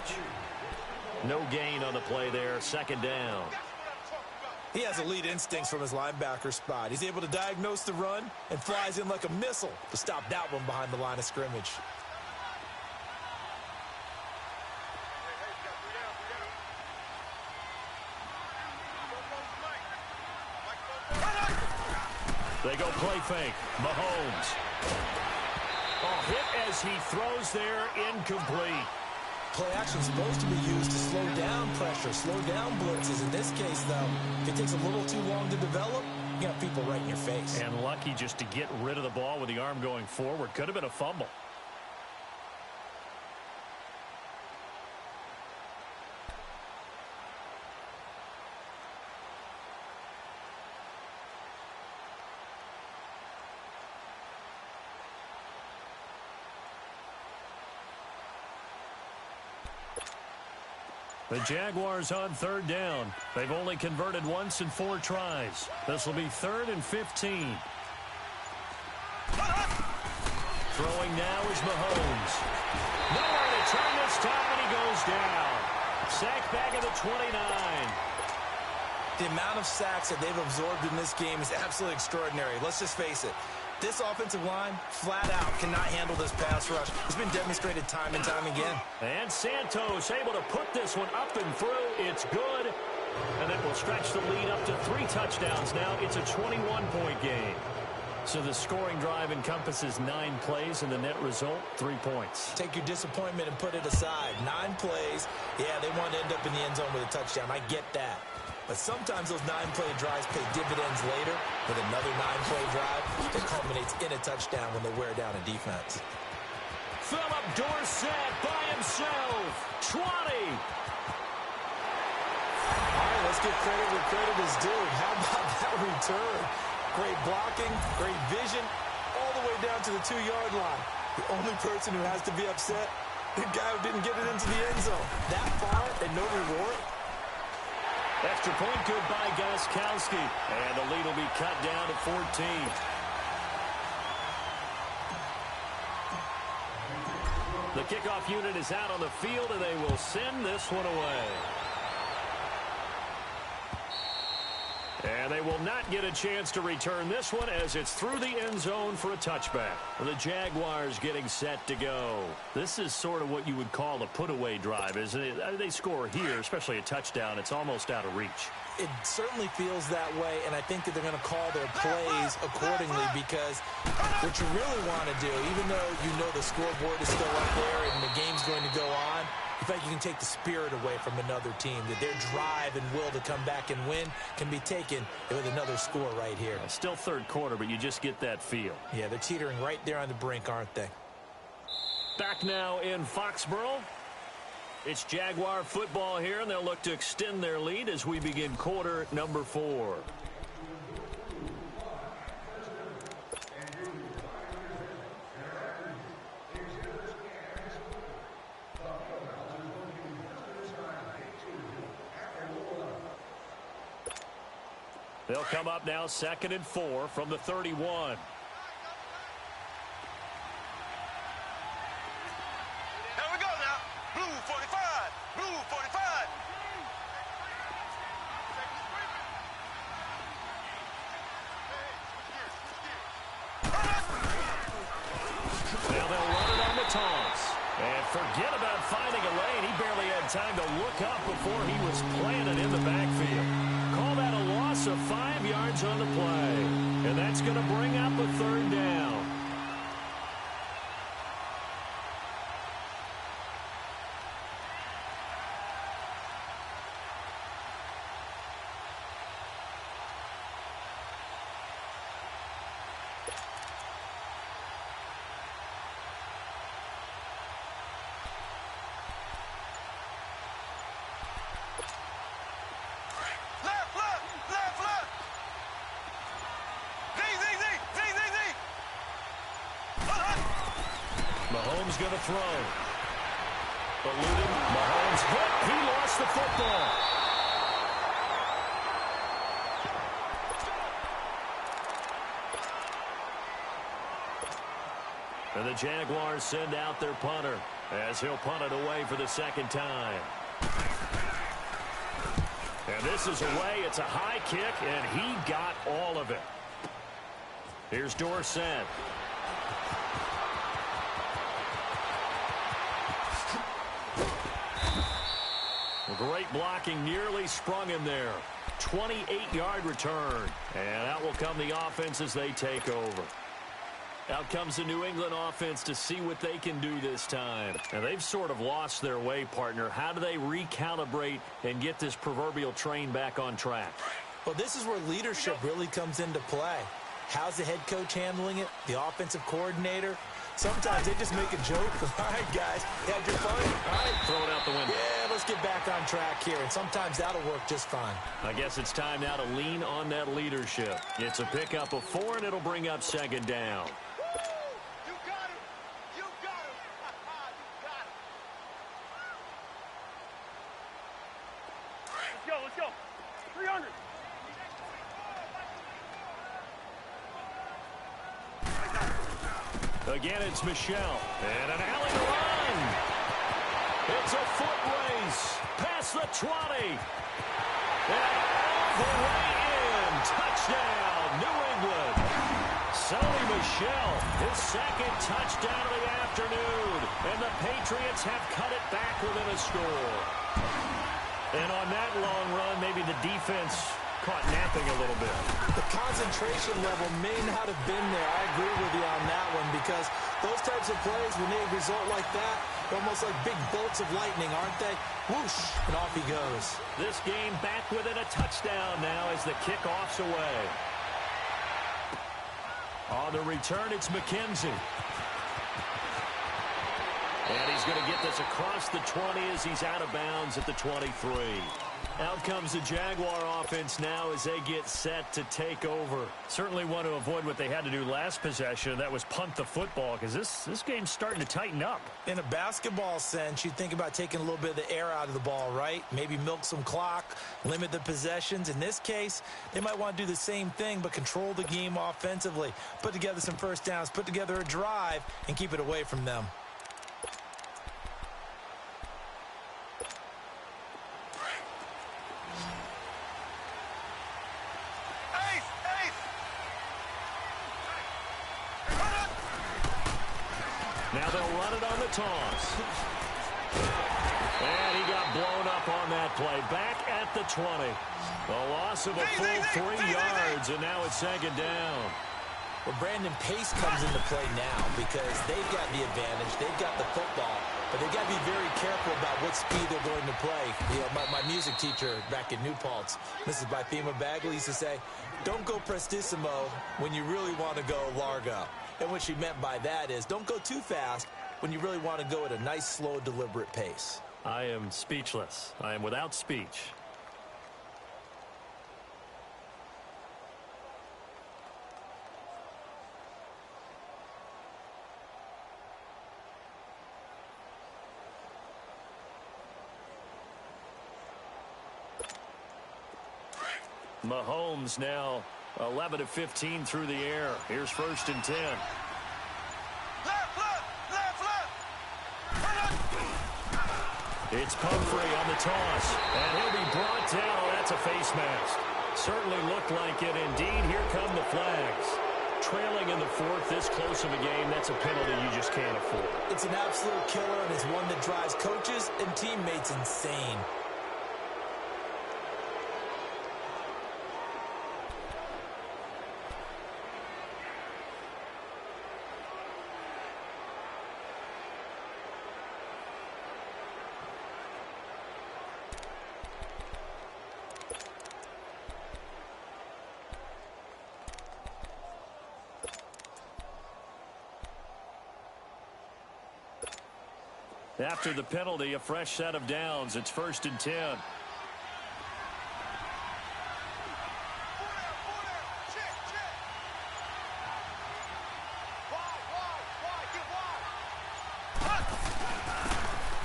No gain on the play there. 2nd down. He has elite instincts from his linebacker spot. He's able to diagnose the run and flies in like a missile to stop that one behind the line of scrimmage. They go play fake. Mahomes. Oh, hit as he throws there, incomplete. Play action is supposed to be used to slow down pressure, slow down blitzes. In this case, though, if it takes a little too long to develop, you got people right in your face. And lucky just to get rid of the ball with the arm going forward. Could have been a fumble. The Jaguars on 3rd down. They've only converted once in 4 tries. This will be 3rd and 15. Throwing now is Mahomes. Nowhere to turn this time, and he goes down. Sack back at the 29. The amount of sacks that they've absorbed in this game is absolutely extraordinary. Let's just face it. This offensive line, flat out, cannot handle this pass rush. It's been demonstrated time and time again. And Santos able to put this one up and through. It's good. And that will stretch the lead up to 3 touchdowns now. It's a 21-point game. So the scoring drive encompasses 9 plays, and the net result, 3 points. Take your disappointment and put it aside. 9 plays. Yeah, they want to end up in the end zone with a touchdown. I get that. But sometimes those 9-play drives pay dividends later with another 9-play drive that culminates in a touchdown when they wear down a defense. Philip Dorsett by himself. 20. All right, let's give credit where credit is due. How about that return? Great blocking, great vision, all the way down to the 2-yard line. The only person who has to be upset, the guy who didn't get it into the end zone. That far and no reward? Extra point good by Gostkowski. And the lead will be cut down to 14. The kickoff unit is out on the field, and they will send this one away. And they will not get a chance to return this one as it's through the end zone for a touchback. The Jaguars getting set to go. This is sort of what you would call a put-away drive, isn't it? They score here, especially a touchdown. It's almost out of reach. It certainly feels that way, and I think that they're going to call their plays accordingly because what you really want to do, even though you know the scoreboard is still up there and the game's going to go on, in fact, you can take the spirit away from another team, that their drive and will to come back and win can be taken with another score right here. Still third quarter, but you just get that feel. Yeah, they're teetering right there on the brink, aren't they? Back now in Foxborough. It's Jaguar football here, and they'll look to extend their lead as we begin quarter number 4. They'll come up now 2nd and 4 from the 31. Forget about finding a lane. He barely had time to look up before he was planted in the backfield. Call that a loss of 5 yards on the play. And that's going to bring up a 3rd down. Mahomes going to throw. Eluding. Mahomes hit. He lost the football. And the Jaguars send out their punter as he'll punt it away for the 2nd time. And this is away. It's a high kick, and he got all of it. Here's Dorsett. Great blocking, nearly sprung him there. 28-yard return. And out will come the offense as they take over. Out comes the New England offense to see what they can do this time. And they've sort of lost their way, partner. How do they recalibrate and get this proverbial train back on track? Well, this is where leadership really comes into play. How's the head coach handling it? The offensive coordinator? Sometimes they just make a joke. All right, guys, you had your fun? All right. Throw it out the window. Yeah, let's get back on track here. And sometimes that'll work just fine. I guess it's time now to lean on that leadership. It's a pickup of 4, and it'll bring up 2nd down. You got him. You got him. You got him. Let's go. 300. Again, it's Michelle. And an alley run. It's a foot race. Past the 20. And all the way in. Touchdown, New England. Sony Michel, his 2nd touchdown of the afternoon. And the Patriots have cut it back within a score. And on that long run, maybe the defense caught napping a little bit. The concentration level may not have been there. I agree with you on that one because those types of plays, when they result like that, they're almost like big bolts of lightning, aren't they? Whoosh, and off he goes. This game back within a touchdown now as the kickoff's away. On the return, it's McKenzie. And he's going to get this across the 20 as he's out of bounds at the 23. Out comes the Jaguar offense now as they get set to take over. Certainly want to avoid what they had to do last possession. That was punt the football, because this game's starting to tighten up. In a basketball sense, you think about taking a little bit of the air out of the ball, right? Maybe milk some clock, limit the possessions. In this case, they might want to do the same thing, but control the game offensively. Put together some first downs, put together a drive, and keep it away from them. Now they'll run it on the toss. And he got blown up on that play. Back at the 20. A loss of a full 3 yards, and now it's second down. Well, Brandon, pace comes into play now because they've got the advantage. They've got the football, but they've got to be very careful about what speed they're going to play. You know, my music teacher back in New Paltz, Mrs. Bythema Bagley, used to say, don't go prestissimo when you really want to go largo. And what she meant by that is don't go too fast when you really want to go at a nice, slow, deliberate pace. I am speechless. I am without speech. Mahomes now 11 of 15 through the air. Here's 1st and 10. It's Pumphrey on the toss, and he'll be brought down. That's a face mask. Certainly looked like it. Indeed, here come the flags. Trailing in the 4th, this close of a game, that's a penalty you just can't afford. It's an absolute killer, and it's one that drives coaches and teammates insane. After the penalty, a fresh set of downs. It's 1st and 10.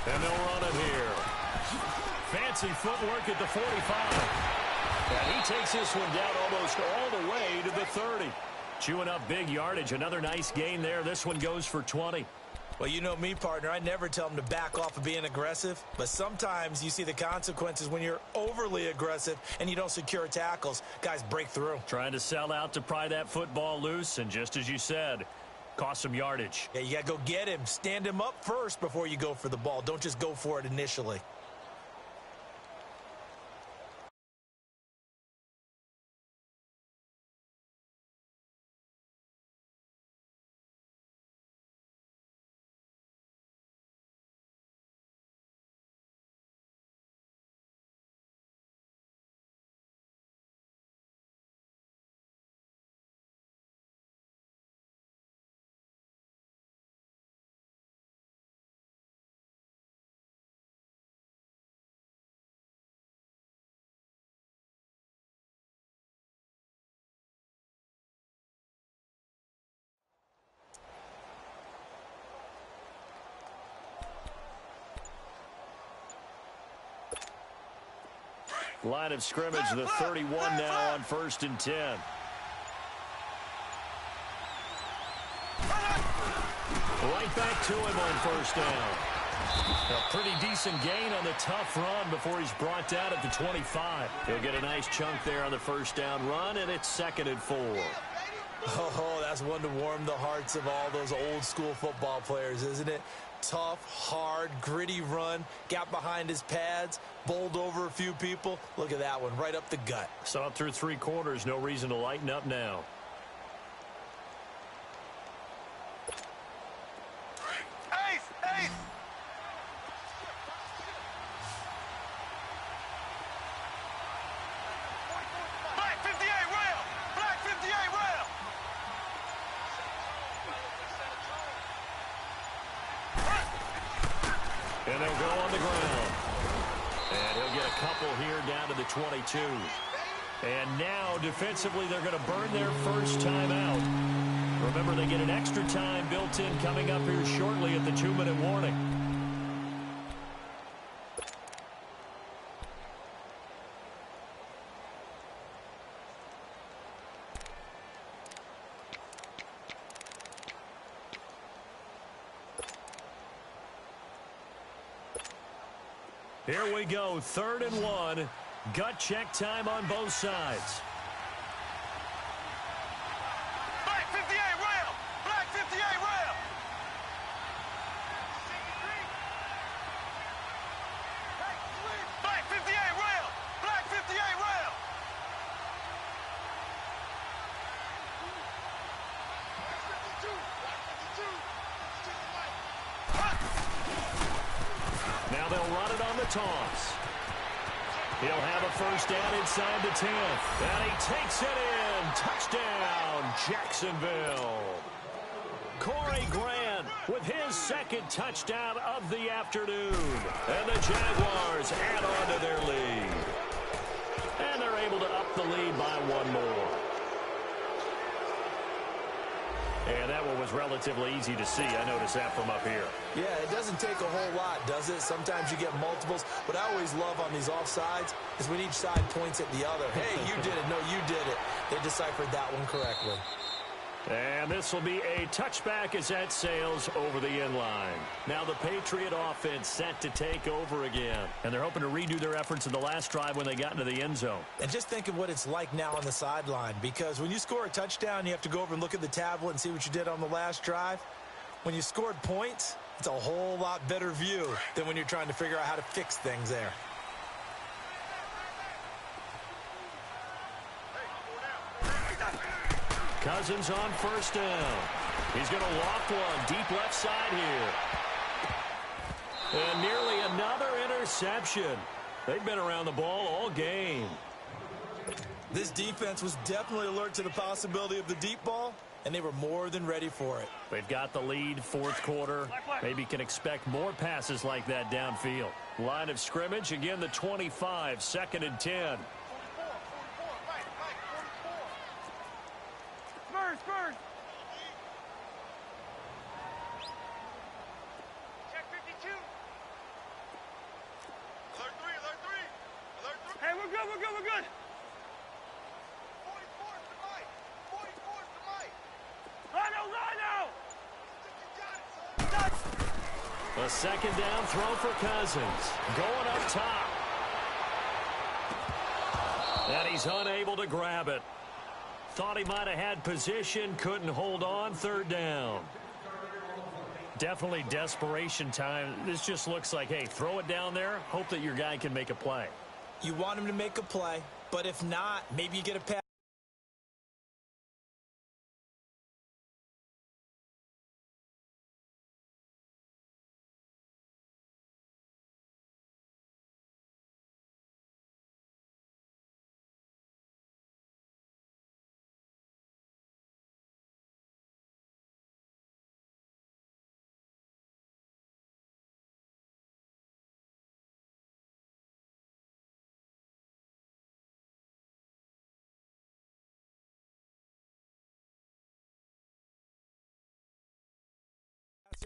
And they'll run it here. Fancy footwork at the 45. And he takes this one down almost all the way to the 30. Chewing up big yardage. Another nice gain there. This one goes for 20. Well, you know me, partner. I never tell them to back off of being aggressive. But sometimes you see the consequences when you're overly aggressive and you don't secure tackles. Guys break through. Trying to sell out to pry that football loose. And just as you said, cost some yardage. Yeah, you got to go get him. Stand him up first before you go for the ball. Don't just go for it initially. Line of scrimmage, the 31 now on 1st and 10. Right back to him on 1st down. A pretty decent gain on the tough run before he's brought down at the 25. He'll get a nice chunk there on the 1st down run, and it's 2nd and 4. Oh, that's one to warm the hearts of all those old school football players, isn't it? Tough, hard, gritty run, got behind his pads, bowled over a few people. Look at that one, right up the gut. Saw it through 3 quarters, no reason to lighten up now. Ace! Black 58 rail! Black 58 rail! And they'll go on the ground. And he'll get a couple here down to the 22. And now, defensively, they're going to burn their first timeout. Remember, they get an extra time built in coming up here shortly at the 2-minute warning. Here we go, 3rd and 1. Gut check time on both sides. Black 58 rail! Black 58 rail! Black 58 rail! Black 58 rail! Now they'll run it on the toss. He'll have a first down inside the 10. And he takes it in. Touchdown, Jacksonville. Corey Grant with his second touchdown of the afternoon. And the Jaguars add on to their lead. And they're able to up the lead by one more. And that one was relatively easy to see. I noticed that from up here. Yeah, it doesn't take a whole lot, does it? Sometimes you get multiples. What I always love on these offsides is when each side points at the other. Hey, you did it. No, you did it. They deciphered that one correctly. And this will be a touchback as that sails over the end line. Now the Patriot offense set to take over again. And they're hoping to redo their efforts in the last drive when they got into the end zone. And just think of what it's like now on the sideline. Because when you score a touchdown, you have to go over and look at the tablet and see what you did on the last drive. When you scored points, it's a whole lot better view than when you're trying to figure out how to fix things there. Cousins on first down. He's going to loft one deep left side here. And nearly another interception. They've been around the ball all game. This defense was definitely alert to the possibility of the deep ball, and they were more than ready for it. They've got the lead, 4th quarter. Maybe can expect more passes like that downfield. Line of scrimmage, again the 25, 2nd and 10. Spurs! Check 52. Alert 3. Hey, we're good. 44's the mic. 44's the mic. Rhino! A 2nd down throw for Cousins. Going up top. And he's unable to grab it. Thought he might have had position, couldn't hold on, 3rd down. Definitely desperation time. This just looks like, hey, throw it down there, hope that your guy can make a play. You want him to make a play, but if not, maybe you get a pass.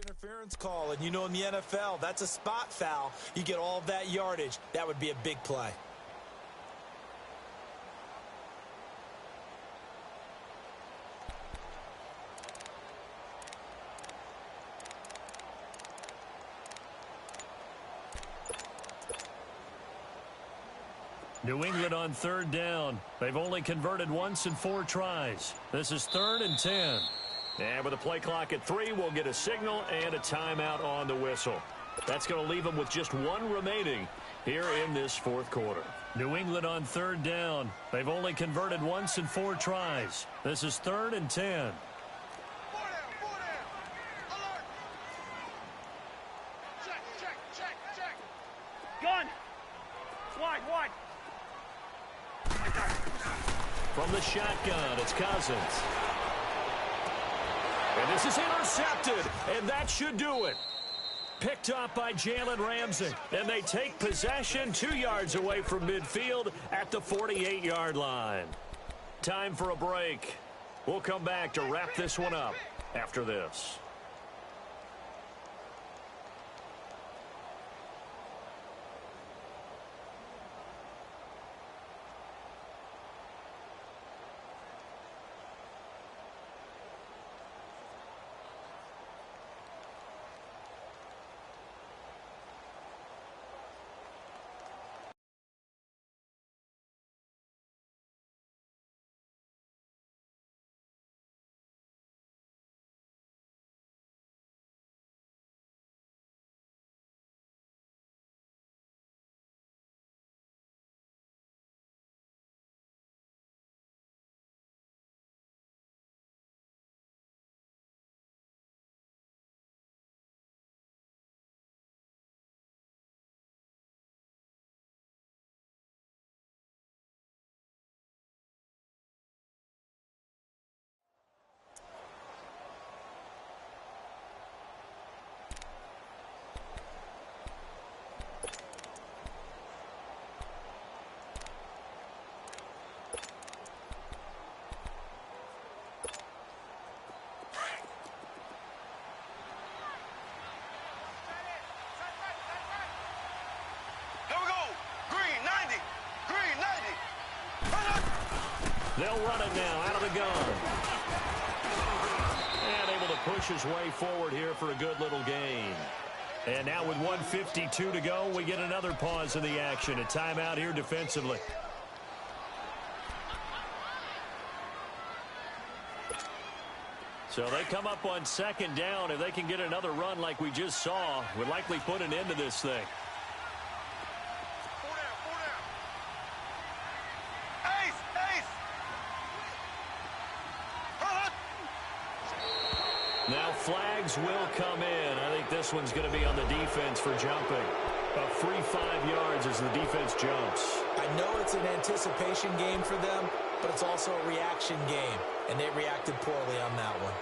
Interference call, and you know in the NFL, that's a spot foul. You get all of that yardage. That would be a big play. New England on 3rd down. They've only converted once in 4 tries. This is 3rd and 10. And with a play clock at 3, we'll get a signal and a timeout on the whistle. That's going to leave them with just 1 remaining here in this 4th quarter. New England on 3rd down. They've only converted once in 4 tries. This is 3rd and 10. 4 down. Alert. Check. Gun. Wide. From the shotgun, it's Cousins. And this is intercepted, and that should do it. Picked up by Jalen Ramsey. And they take possession 2 yards away from midfield at the 48-yard line. Time for a break. We'll come back to wrap this one up after this. They'll run it now out of the gun. And able to push his way forward here for a good little gain. And now with 1:52 to go, we get another pause in the action. A timeout here defensively. So they come up on second down. If they can get another run like we just saw, would likely put an end to this thing. Now flags will come in. I think this one's going to be on the defense for jumping. A free 5 yards as the defense jumps. I know it's an anticipation game for them, but it's also a reaction game, and they reacted poorly on that one.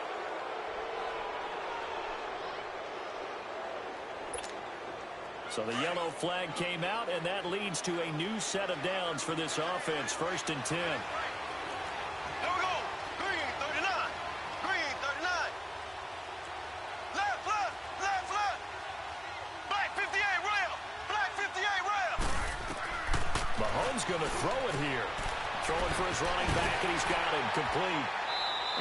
So the yellow flag came out, and that leads to a new set of downs for this offense. 1st and 10. Here we go. Green 39. Green 39. Left, left, left, left. Black 58 rail. Black 58 rail. Mahomes going to throw it here. Throwing for his running back, and he's got it complete.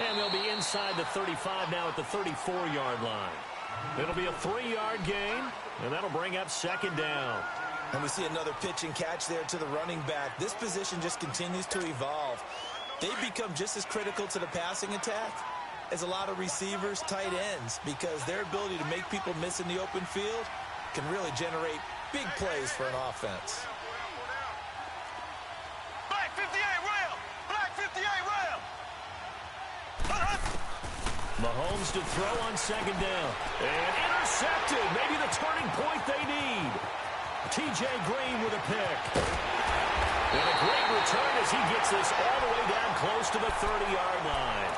And they'll be inside the 35 now at the 34-yard line. It'll be a 3-yard gain, and that'll bring up 2nd down. And we see another pitch and catch there to the running back. This position just continues to evolve. They become just as critical to the passing attack as a lot of receivers, tight ends, because their ability to make people miss in the open field can really generate big plays for an offense. Black 58 rail. Black 58 rail. Mahomes to throw on 2nd down. And intercepted. Maybe the turning point they need. T.J. Green with a pick. And a great return as he gets this all the way down close to the 30-yard line.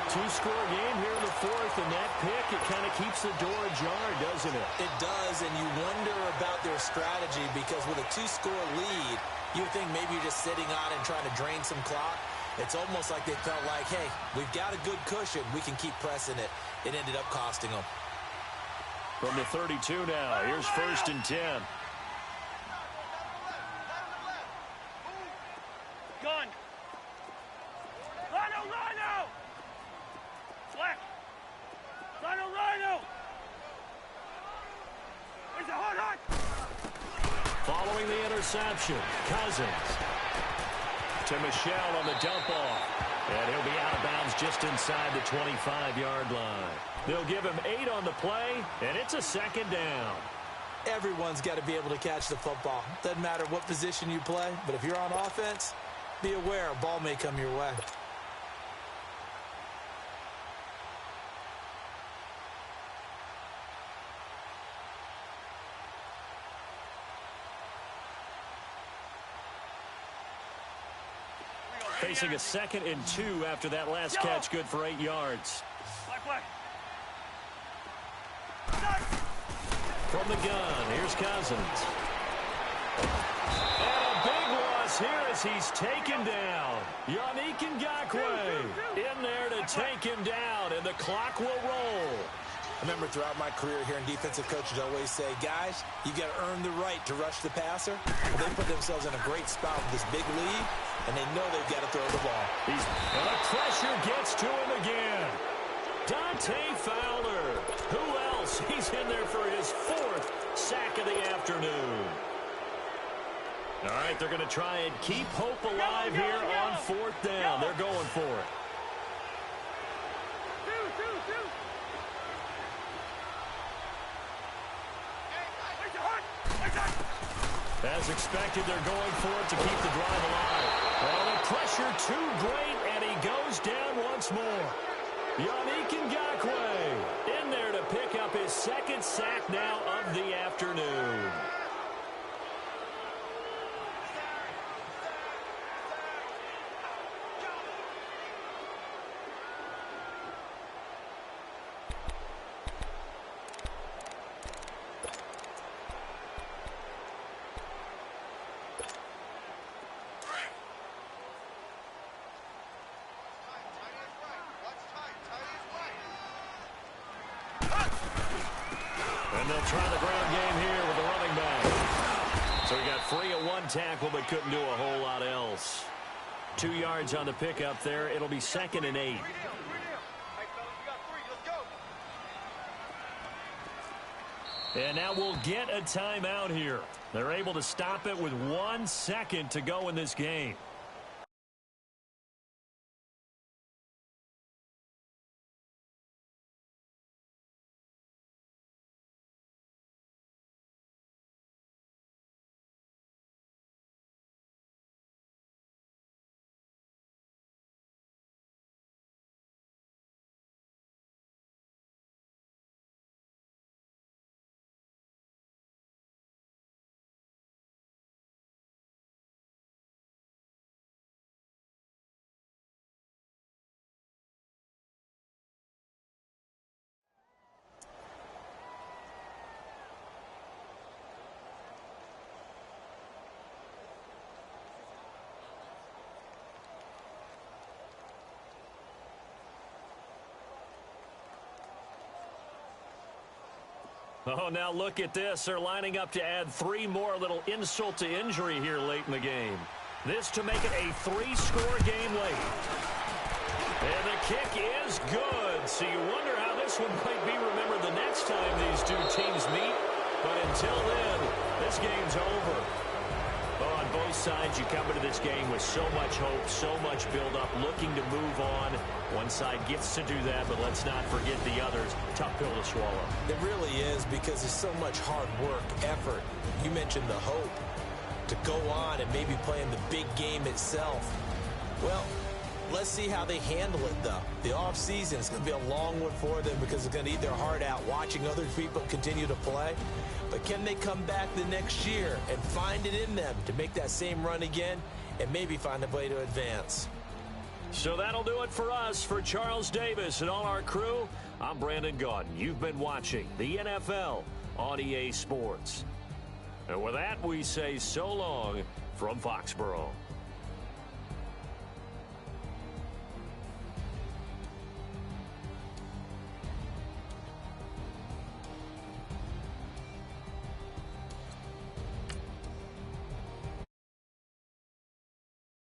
2-score game here in the 4th, and that pick, it kind of keeps the door ajar, doesn't it? It does, and you wonder about their strategy, because with a 2-score lead, you would think maybe you're just sitting on and trying to drain some clock. It's almost like they felt like, hey, we've got a good cushion. We can keep pressing it. It ended up costing them. From the 32 now, here's 1st and 10. Gun. Rhino, Rhino. Black. Rhino, Rhino. It's a hot, hot. Following the interception, Cousins to Michelle on the dump off. And he'll be out of bounds just inside the 25-yard line. They'll give him 8 on the play, and it's a 2nd down. Everyone's got to be able to catch the football. Doesn't matter what position you play, but if you're on offense, be aware a ball may come your way. Facing a 2nd and 2 after that last catch, good for 8 yards. Black, black. From the gun, here's Cousins. And a big loss here as he's taken down. Yannick Ngakoue in there to take him down, and the clock will roll. I remember throughout my career hearing defensive coaches always say, guys, you got to earn the right to rush the passer. They put themselves in a great spot with this big lead, and they know they've got to throw the ball. And the pressure gets to him again. Dante Fowler. Who else? He's in there for his 4th sack of the afternoon. All right, they're going to try and keep hope alive here on 4th down. They're going for it. As expected, they're going for it to keep the drive alive. Well, the pressure too great, and he goes down once more. Yannick Ngakoue in there to pick up his 2nd sack now of the afternoon. And they'll try the ground game here with the running back. So he got free of 1 tackle but couldn't do a whole lot else. 2 yards on the pickup there. It'll be 2nd and 8. And now we'll get a timeout here. They're able to stop it with 1 second to go in this game. Oh, now look at this. They're lining up to add 3 more, little insult to injury here late in the game. This to make it a 3-score game late. And the kick is good. So you wonder how this one might be remembered the next time these 2 teams meet. But until then, this game's over. Well, on both sides, you come into this game with so much hope, so much build-up, looking to move on. One side gets to do that, but let's not forget the others. Tough pill to swallow. It really is, because there's so much hard work, effort. You mentioned the hope to go on and maybe play in the big game itself. Well, let's see how they handle it, though. The offseason is going to be a long one for them because they're going to eat their heart out watching other people continue to play. But can they come back the next year and find it in them to make that same run again and maybe find a way to advance? So that'll do it for us. For Charles Davis and all our crew, I'm Brandon Gaudin. You've been watching the NFL on EA Sports. And with that, we say so long from Foxborough.